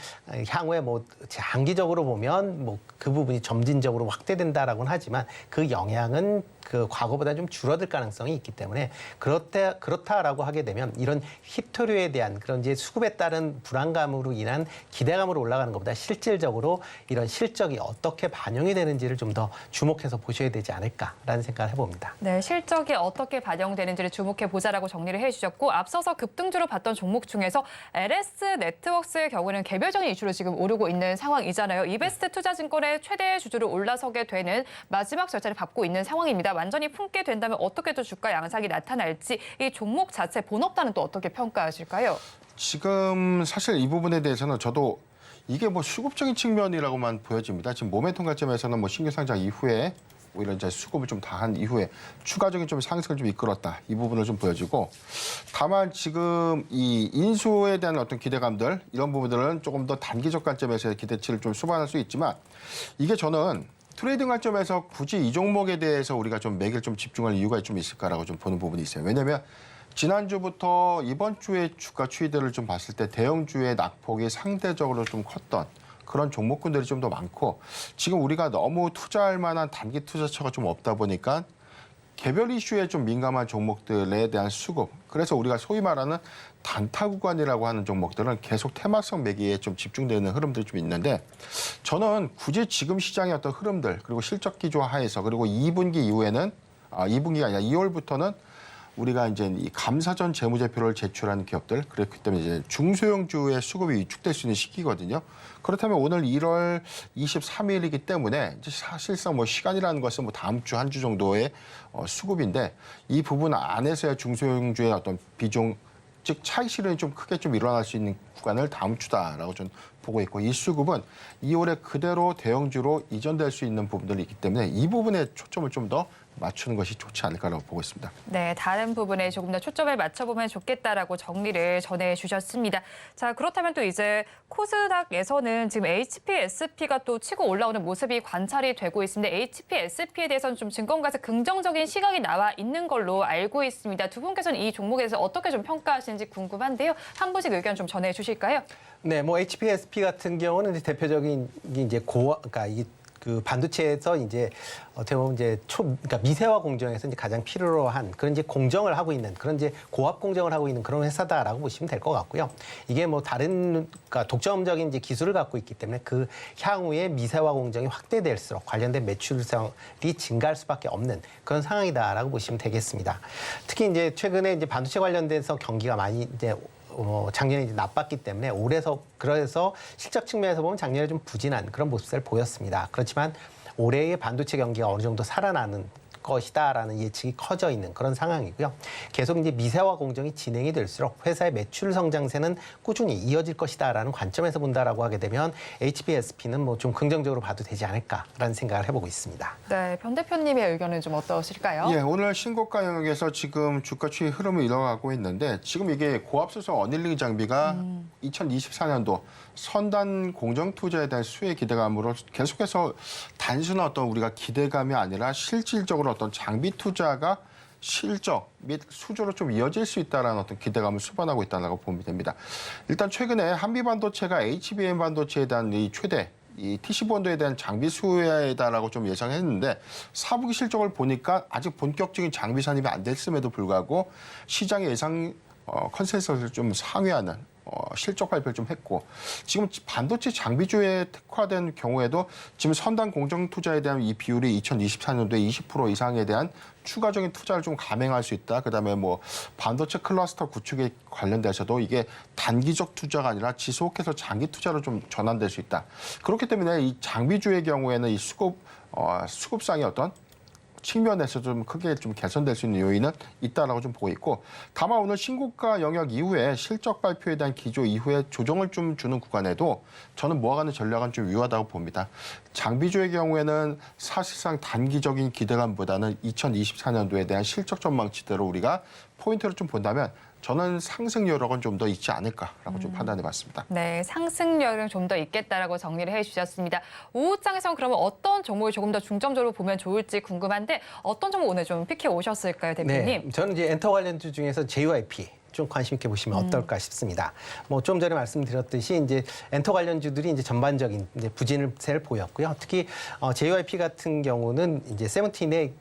향후에 뭐 장기적으로 보면 뭐 그 부분이 점진적으로 확대된다라고는 하지만 그 영향은 그 과거보다 좀 줄어들 가능성이 있기 때문에 그렇다라고 하게 되면 이런 히토리오에 대한 그런 이제 수급에 따른 불안감으로 인한 기대감으로 올라가는 것보다 실질적으로 이런 실적이 어떻게 반영이 되는지를 좀 더 주목해서 보셔야 되지 않을까라는 생각을 해봅니다. 네, 실적이 어떻게 반영되는지를 주목해 보자라고 정리를 해주셨고 앞서서 급등주로 봤던 종목 중에서 LS 네트워크스의 경우는 개별적인 이슈로 지금 오르고 있는 상황이잖아요. 이베스트 투자증권의 최대 주주로 올라서게 되는 마지막 절차를 밟고 있는 상황입니다. 완전히 품게 된다면 어떻게 또 주가 양상이 나타날지 이 종목 자체 본업단은 또 어떻게 평가하실까요? 지금 사실 이 부분에 대해서는 저도 이게 뭐 수급적인 측면이라고만 보여집니다. 지금 모멘텀 관점에서는 뭐 신규 상장 이후에 오히려 이제 수급을 좀 다한 이후에 추가적인 좀 상승을 좀 이끌었다. 이 부분을 좀 보여지고, 다만 지금 이 인수에 대한 어떤 기대감들 이런 부분들은 조금 더 단기적 관점에서의 기대치를 좀 수반할 수 있지만, 이게 저는 트레이딩 관점에서 굳이 이 종목에 대해서 우리가 좀 매길 좀 집중할 이유가 좀 있을까라고 좀 보는 부분이 있어요. 왜냐하면 지난주부터 이번 주의 주가 추이들을 좀 봤을 때 대형주의 낙폭이 상대적으로 좀 컸던 그런 종목군들이 좀 더 많고, 지금 우리가 너무 투자할 만한 단기 투자처가 좀 없다 보니까 개별 이슈에 좀 민감한 종목들에 대한 수급, 그래서 우리가 소위 말하는 단타 구간이라고 하는 종목들은 계속 테마성 매기에 좀 집중되는 흐름들이 좀 있는데, 저는 굳이 지금 시장의 어떤 흐름들 그리고 실적 기조 하에서 그리고 2분기 이후에는 2분기가 아니라 2월부터는 우리가 이제 이 감사전 재무제표를 제출하는 기업들, 그렇기 때문에 이제 중소형주의 수급이 위축될 수 있는 시기거든요. 그렇다면 오늘 1월 23일이기 때문에 이제 사실상 뭐 시간이라는 것은 뭐 다음 주 한 주 정도의 수급인데, 이 부분 안에서의 중소형주의 어떤 비중, 즉 차익 실현이 좀 크게 좀 일어날 수 있는 구간을 다음 주다라고 저는 보고 있고, 이 수급은 2월에 그대로 대형주로 이전될 수 있는 부분들이 있기 때문에 이 부분에 초점을 좀 더 맞추는 것이 좋지 않을까라고 보고 있습니다. 네, 다른 부분에 조금 더 초점을 맞춰보면 좋겠다라고 정리를 전해주셨습니다. 자, 그렇다면 또 이제 코스닥에서는 지금 HPSP가 또 치고 올라오는 모습이 관찰이 되고 있습니다. HPSP에 대해서는 좀 증권가에서 긍정적인 시각이 나와 있는 걸로 알고 있습니다. 두 분께서는 이 종목에 대해서 어떻게 좀 평가하시는지 궁금한데요. 한 분씩 의견 좀 전해주실까요? 네, 뭐 HPSP 같은 경우는 이제 대표적인 이제 그러니까 이 그 반도체에서 이제 어떻게 보면 이제 그러니까 미세화 공정에서 이제 가장 필요로 한 그런 이제 공정을 하고 있는 그런 이제 고압 공정을 하고 있는 그런 회사다라고 보시면 될 것 같고요. 이게 뭐 다른 그러니까 독점적인 이제 기술을 갖고 있기 때문에 그 향후에 미세화 공정이 확대될수록 관련된 매출성이 증가할 수밖에 없는 그런 상황이다라고 보시면 되겠습니다. 특히 이제 최근에 이제 반도체 관련돼서 경기가 많이 이제 작년에 이제 나빴기 때문에 그래서 실적 측면에서 보면 작년에 좀 부진한 그런 모습을 보였습니다. 그렇지만 올해의 반도체 경기가 어느 정도 살아나는 것이다라는 예측이 커져 있는 그런 상황이고요. 계속 이제 미세화 공정이 진행이 될수록 회사의 매출 성장세는 꾸준히 이어질 것이다라는 관점에서 본다라고 하게 되면 HBSP는 뭐 좀 긍정적으로 봐도 되지 않을까라는 생각을 해보고 있습니다. 네, 변 대표님의 의견은 좀 어떠실까요? 예, 오늘 신고가 영역에서 지금 주가 추이 흐름을 이어가고 있는데 지금 이게 고압수소 어닐링 장비가 2024년도 선단 공정 투자에 대한 수혜 기대감으로 계속해서 단순한 어떤 우리가 기대감이 아니라 실질적으로 어떤 장비 투자가 실적 및 수주로 좀 이어질 수 있다는 어떤 기대감을 수반하고 있다고 보면 됩니다. 일단 최근에 한미반도체가 HBM 반도체에 대한 이 최대 이 TC본도에 대한 장비 수혜다라고 좀 예상했는데 4분기 실적을 보니까 아직 본격적인 장비 산입이 안 됐음에도 불구하고 시장의 예상 컨센서스를 좀 상회하는 실적 발표를 좀 했고 지금 반도체 장비주에 특화된 경우에도 지금 선단 공정 투자에 대한 이 비율이 2024년도에 20% 이상에 대한 추가적인 투자를 좀 감행할 수 있다. 그다음에 뭐 반도체 클러스터 구축에 관련돼서도 이게 단기적 투자가 아니라 지속해서 장기 투자로 좀 전환될 수 있다. 그렇기 때문에 이 장비주의 경우에는 이 수급상의 어떤 측면에서 좀 크게 좀 개선될 수 있는 요인은 있다라고 좀 보고 있고 다만 오늘 신고가 영역 이후에 실적 발표에 대한 기조 이후에 조정을 좀 주는 구간에도 저는 모아가는 전략은 좀 유효하다고 봅니다. 장비주의 경우에는 사실상 단기적인 기대감보다는 2024년도에 대한 실적 전망치대로 우리가 포인트를 좀 본다면 저는 상승 여력은 좀 더 있지 않을까라고 좀 판단해 봤습니다. 네, 상승력은 좀 더 있겠다라고 정리를 해주셨습니다. 오후장에서는 그러면 어떤 종목을 조금 더 중점적으로 보면 좋을지 궁금한데 어떤 종목 오늘 좀 픽해 오셨을까요, 대표님? 네, 저는 이제 엔터 관련주 중에서 JYP 좀 관심 있게 보시면 어떨까 싶습니다. 뭐 좀 전에 말씀드렸듯이 이제 엔터 관련주들이 이제 전반적인 이제 부진세를 보였고요. 특히 JYP 같은 경우는 이제 세븐틴의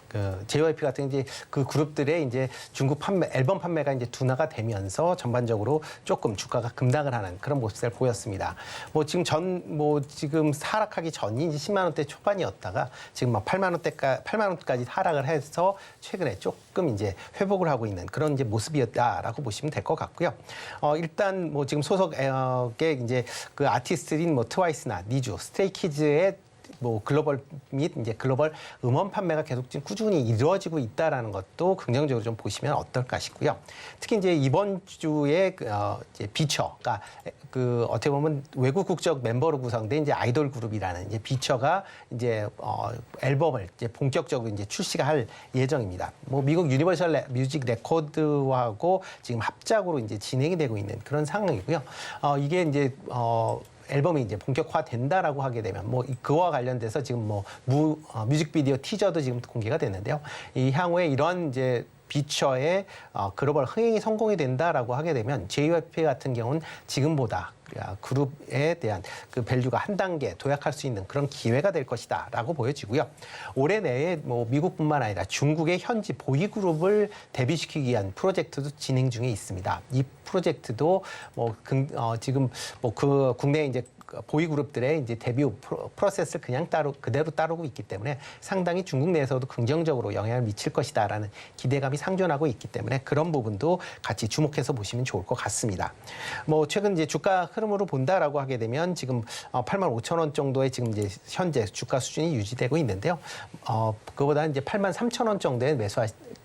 그 JYP 같은 이제 그 그룹들의 이제 중국 앨범 판매가 이제 둔화가 되면서 전반적으로 조금 주가가 급락을 하는 그런 모습을 보였습니다. 뭐 지금 하락하기 전이 이제 10만 원대 초반이었다가 지금 막 8만 원까지 하락을 해서 최근에 조금 이제 회복을 하고 있는 그런 이제 모습이었다라고 보시면 될 것 같고요. 일단 뭐 지금 소속의 이제 그 아티스트인 뭐 트와이스나 니쥬, 스트레이키즈의 뭐 글로벌 및 이제 글로벌 음원 판매가 계속 지금 꾸준히 이루어지고 있다라는 것도 긍정적으로 좀 보시면 어떨까 싶고요. 특히 이제 이번 주에 이제 비처가 그 어떻게 보면 외국 국적 멤버로 구성된 이제 아이돌 그룹이라는 이제 비처가 이제 앨범을 이제 본격적으로 이제 출시가 할 예정입니다. 뭐 미국 유니버셜 뮤직 레코드하고 지금 합작으로 이제 진행이 되고 있는 그런 상황이고요. 이게 이제 앨범이 이제 본격화된다라고 하게 되면 뭐 그와 관련돼서 지금 뭐 뮤직비디오 티저도 지금 공개가 됐는데요. 이 향후에 이런 이제 비처의 글로벌 흥행이 성공이 된다라고 하게 되면 JYP 같은 경우는 지금보다 그룹에 대한 그 밸류가 한 단계 도약할 수 있는 그런 기회가 될 것이다라고 보여지고요. 올해 내에 뭐 미국뿐만 아니라 중국의 현지 보이그룹을 데뷔시키기 위한 프로젝트도 진행 중에 있습니다. 이 프로젝트도 지금 뭐 그 국내 이제 보이그룹들의 이제 데뷔 프로세스를 그냥 그대로 따르고 있기 때문에 상당히 중국 내에서도 긍정적으로 영향을 미칠 것이다라는 기대감이 상존하고 있기 때문에 그런 부분도 같이 주목해서 보시면 좋을 것 같습니다. 뭐 최근 이제 주가 흐름으로 본다라고 하게 되면 지금 85,000원 정도의 지금 이제 현재 주가 수준이 유지되고 있는데요. 그거보다 이제 83,000원 정도의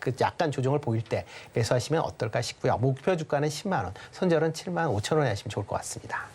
그 약간 조정을 보일 때 매수하시면 어떨까 싶고요. 목표 주가는 10만 원, 손절은 75,000원에 하시면 좋을 것 같습니다.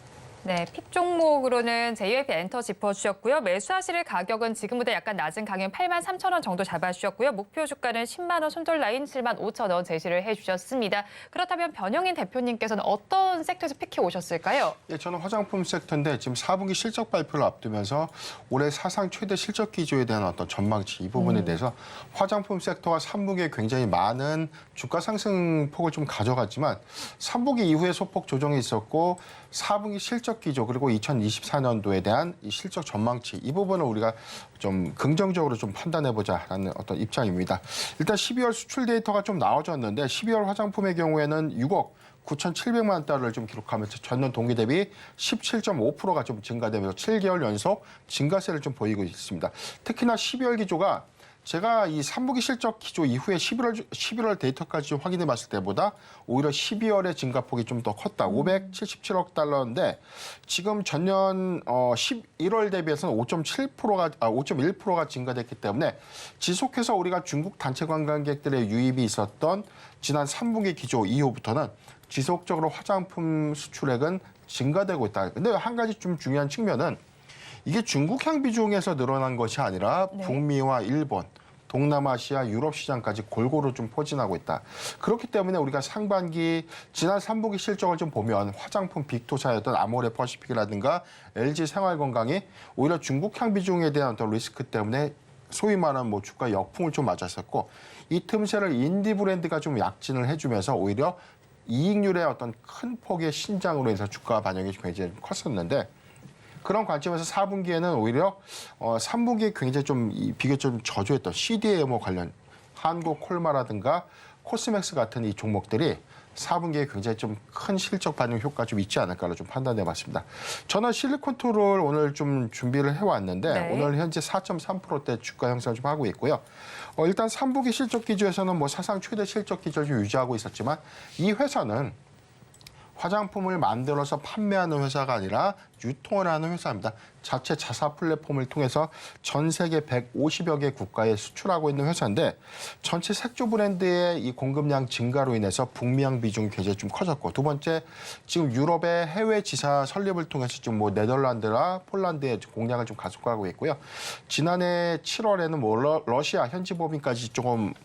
네, 픽 종목으로는 JYP 엔터 짚어주셨고요. 매수하실 가격은 지금보다 약간 낮은 강연 83,000원 정도 잡아주셨고요. 목표 주가는 10만 원, 손절 라인 75,000원 제시를 해주셨습니다. 그렇다면 변영인 대표님께서는 어떤 섹터에서 픽해 오셨을까요? 예, 저는 화장품 섹터인데 지금 4분기 실적 발표를 앞두면서 올해 사상 최대 실적 기조에 대한 어떤 전망치 이 부분에 대해서 화장품 섹터가 3분기에 굉장히 많은 주가 상승 폭을 좀 가져갔지만 3분기 이후에 소폭 조정이 있었고 4분기 실적 실적 기조 그리고 2024년도에 대한 이 실적 전망치 이 부분을 우리가 좀 긍정적으로 좀 판단해보자라는 어떤 입장입니다. 일단 12월 수출 데이터가 좀 나와졌는데 12월 화장품의 경우에는 6억 9,700만 달러를 좀 기록하면서 전년 동기 대비 17.5%가 좀 증가되면서 7개월 연속 증가세를 좀 보이고 있습니다. 특히나 12월 기조가 제가 이 3분기 실적 기조 이후에 11월 데이터까지 좀 확인해 봤을 때보다 오히려 12월의 증가폭이 좀 더 컸다. 577억 달러인데 지금 전년 11월 대비해서는 5.1%가 증가됐기 때문에 지속해서 우리가 중국 단체 관광객들의 유입이 있었던 지난 3분기 기조 이후부터는 지속적으로 화장품 수출액은 증가되고 있다. 근데 한 가지 좀 중요한 측면은 이게 중국향 비중에서 늘어난 것이 아니라 북미와 일본, 동남아시아, 유럽 시장까지 골고루 좀 포진하고 있다. 그렇기 때문에 우리가 상반기 지난 3분기 실적을 좀 보면 화장품 빅토사였던 아모레 퍼시픽이라든가 LG 생활건강이 오히려 중국향 비중에 대한 어떤 리스크 때문에 소위 말하는 뭐 주가 역풍을 좀 맞았었고 이 틈새를 인디 브랜드가 좀 약진을 해주면서 오히려 이익률의 어떤 큰 폭의 신장으로 인해서 주가 반영이 굉장히 컸었는데 그런 관점에서 4분기에는 오히려 3분기에 굉장히 좀 비교적 좀 저조했던 CDMO 관련 한국콜마라든가 코스맥스 같은 이 종목들이 4분기에 굉장히 좀 큰 실적 반영 효과가 좀 있지 않을까를 좀 판단해봤습니다. 저는 실리콘투를 오늘 좀 준비를 해왔는데 네. 오늘 현재 4.3%대 주가 형성을 좀 하고 있고요. 일단 3분기 실적 기조에서는 뭐 사상 최대 실적 기조를 좀 유지하고 있었지만 이 회사는 화장품을 만들어서 판매하는 회사가 아니라 유통을 하는 회사입니다. 자체 자사 플랫폼을 통해서 전 세계 150여 개 국가에 수출하고 있는 회사인데 전체 색조 브랜드의 이 공급량 증가로 인해서 북미향 비중이 굉장히 좀 커졌고 두 번째 지금 유럽의 해외 지사 설립을 통해서 지금 뭐 네덜란드나 폴란드의 공략을 좀 가속화하고 있고요. 지난해 7월에는 뭐 러시아 현지 법인까지 조금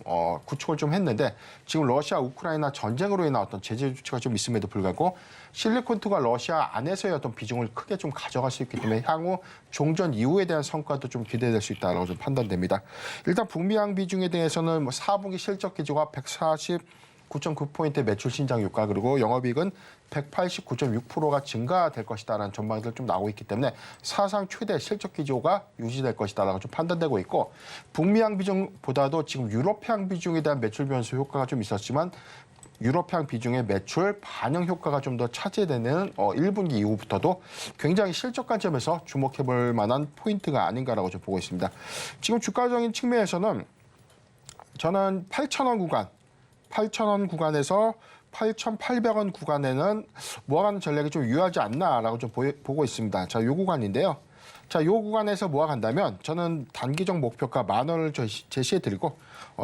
구축을 좀 했는데 지금 러시아 우크라이나 전쟁으로 인한 어떤 제재 조치가 좀 있음에도 불구하고 실리콘투가 러시아 안에서의 어떤 비중을 크게 좀 가져갈 수 있기 때문에 향후 종전 이후에 대한 성과도 좀 기대될 수 있다고 좀 판단됩니다. 일단 북미향 비중에 대해서는 뭐 4분기 실적 기조가 149.9포인트 매출 신장 효과 그리고 영업이익은 189.6%가 증가될 것이다라는 전망들 좀 나오고 있기 때문에 사상 최대 실적 기조가 유지될 것이다라고 좀 판단되고 있고 북미향 비중보다도 지금 유럽향 비중에 대한 매출 변수 효과가 좀 있었지만 유럽향 비중의 매출 반영 효과가 좀 더 차지되는 1분기 이후부터도 굉장히 실적 관점에서 주목해볼 만한 포인트가 아닌가라고 좀 보고 있습니다. 지금 주가적인 측면에서는 저는 8,000원 구간, 8,000원 구간에서 8,800원 구간에는 모아가는 전략이 좀 유효하지 않나라고 좀 보고 있습니다. 자, 요 구간인데요. 자, 요 구간에서 모아간다면 저는 단기적 목표가 10,000원을 제시해드리고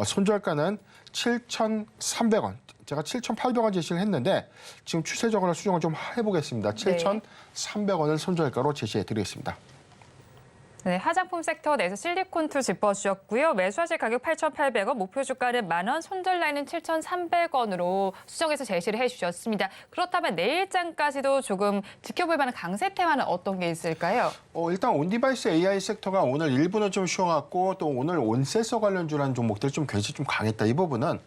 손절가는 7,300원. 제가 7,800원 제시를 했는데 지금 추세적으로 수정을 좀 해보겠습니다. 7,300원을 손절가로 제시해드리겠습니다. 네, 화장품 섹터 내에서 실리콘투 짚어주셨고요. 매수하실 가격 8,800원, 목표 주가는 10,000원, 손절 라인은 7,300원으로 수정해서 제시를 해주셨습니다. 그렇다면 내일장까지도 조금 지켜볼 만한 강세 테마는 어떤 게 있을까요? 일단 온디바이스 AI 섹터가 오늘 일부는 좀 쉬어갔고 또 오늘 온센서 관련주라는 종목들 좀 굉장히 좀 강했다. 이 부분은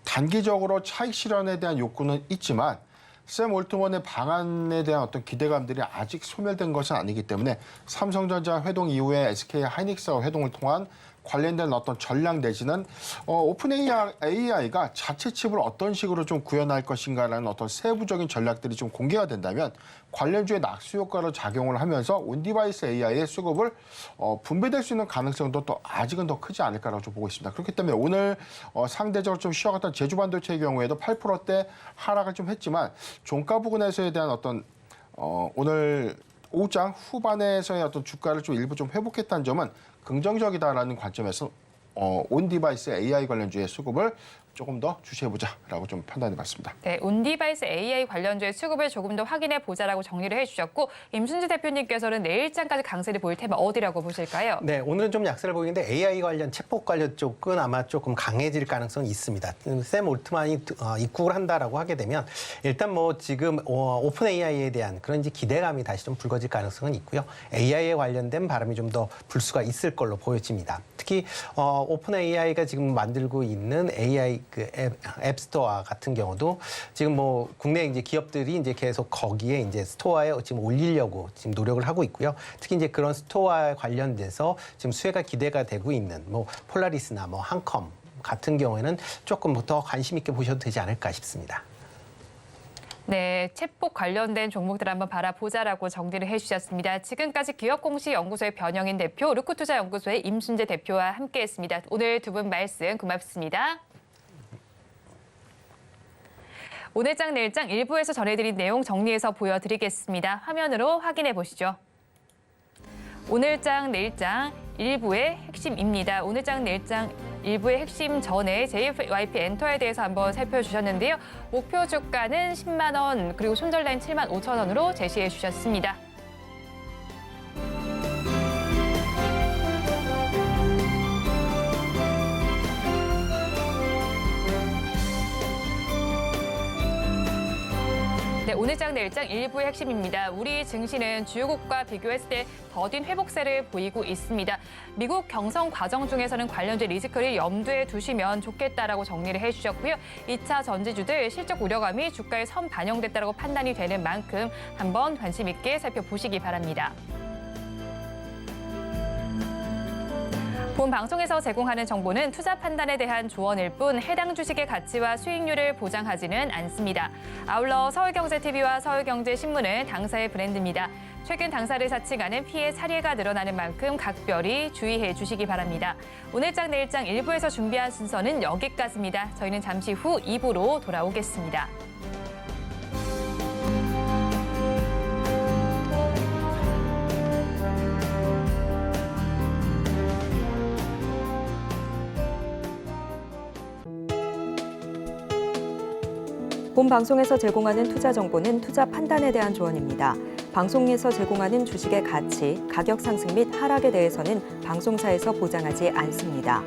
단기적으로 차익 실현에 대한 욕구는 있지만 샘 올트먼의 방안에 대한 어떤 기대감들이 아직 소멸된 것은 아니기 때문에 삼성전자 회동 이후에 SK 하이닉스와 회동을 통한 관련된 어떤 전략 내지는 오픈 AI가 자체 칩을 어떤 식으로 좀 구현할 것인가라는 어떤 세부적인 전략들이 좀 공개가 된다면 관련주의 낙수 효과로 작용을 하면서 온디바이스 AI의 수급을 분배될 수 있는 가능성도 또 아직은 더 크지 않을까라고 좀 보고 있습니다. 그렇기 때문에 오늘 상대적으로 좀 쉬어갔던 제주반도체의 경우에도 8%대 하락을 좀 했지만 종가 부근에서에 대한 어떤 오늘 오후장 후반에서의 어떤 주가를 좀 일부 좀 회복했다는 점은 긍정적이다라는 관점에서 온디바이스 AI 관련주의 수급을 조금 더 주시해보자라고 좀 판단해봤습니다. 네, 온디바이스 AI 관련주의 수급을 조금 더 확인해보자라고 정리를 해주셨고 임순지 대표님께서는 내일장까지 강세를 보일 테마 어디라고 보실까요? 네, 오늘은 좀 약세를 보이는데 AI 관련 챗봇 관련 쪽은 아마 조금 강해질 가능성이 있습니다. 샘 올트만이 입국을 한다라고 하게 되면 일단 뭐 지금 오픈 AI에 대한 그런 이제 기대감이 다시 좀 불거질 가능성은 있고요. AI에 관련된 바람이 좀 더 불 수가 있을 걸로 보여집니다. 특히 오픈 AI가 지금 만들고 있는 AI 그 앱스토어 같은 경우도 지금 뭐 국내 이제 기업들이 이제 계속 거기에 이제 스토어에 지금 올리려고 지금 노력을 하고 있고요. 특히 이제 그런 스토어와 관련돼서 지금 수혜가 기대가 되고 있는 뭐 폴라리스나 뭐 한컴 같은 경우에는 조금 더 관심 있게 보셔도 되지 않을까 싶습니다. 네, 챗봇 관련된 종목들 한번 바라보자라고 정리를 해주셨습니다. 지금까지 기업공시연구소의 변영인 대표, 루크투자연구소의 임순재 대표와 함께했습니다. 오늘 두 분 말씀 고맙습니다. 오늘장 내일장 일부에서 전해드린 내용 정리해서 보여드리겠습니다. 화면으로 확인해 보시죠. 오늘장 내일장 일부의 핵심입니다. 오늘장 내일장 일부의 핵심 전에 JYP 엔터에 대해서 한번 살펴주셨는데요. 목표 주가는 10만 원 그리고 손절라인 7만 5천 원으로 제시해 주셨습니다. 네, 오늘장 내일장 일부의 핵심입니다. 우리 증시는 주요국과 비교했을 때 더딘 회복세를 보이고 있습니다. 미국 경선 과정 중에서는 관련된 리스크를 염두에 두시면 좋겠다라고 정리를 해주셨고요. 2차 전지주들 실적 우려감이 주가에 선 반영됐다고 판단이 되는 만큼 한번 관심 있게 살펴보시기 바랍니다. 본 방송에서 제공하는 정보는 투자 판단에 대한 조언일 뿐 해당 주식의 가치와 수익률을 보장하지는 않습니다. 아울러 서울경제TV와 서울경제신문은 당사의 브랜드입니다. 최근 당사를 사칭하는 피해 사례가 늘어나는 만큼 각별히 주의해 주시기 바랍니다. 오늘장 내일장 1부에서 준비한 순서는 여기까지입니다. 저희는 잠시 후 2부로 돌아오겠습니다. 본 방송에서 제공하는 투자 정보는 투자 판단에 대한 조언입니다. 방송에서 제공하는 주식의 가치, 가격 상승 및 하락에 대해서는 방송사에서 보장하지 않습니다.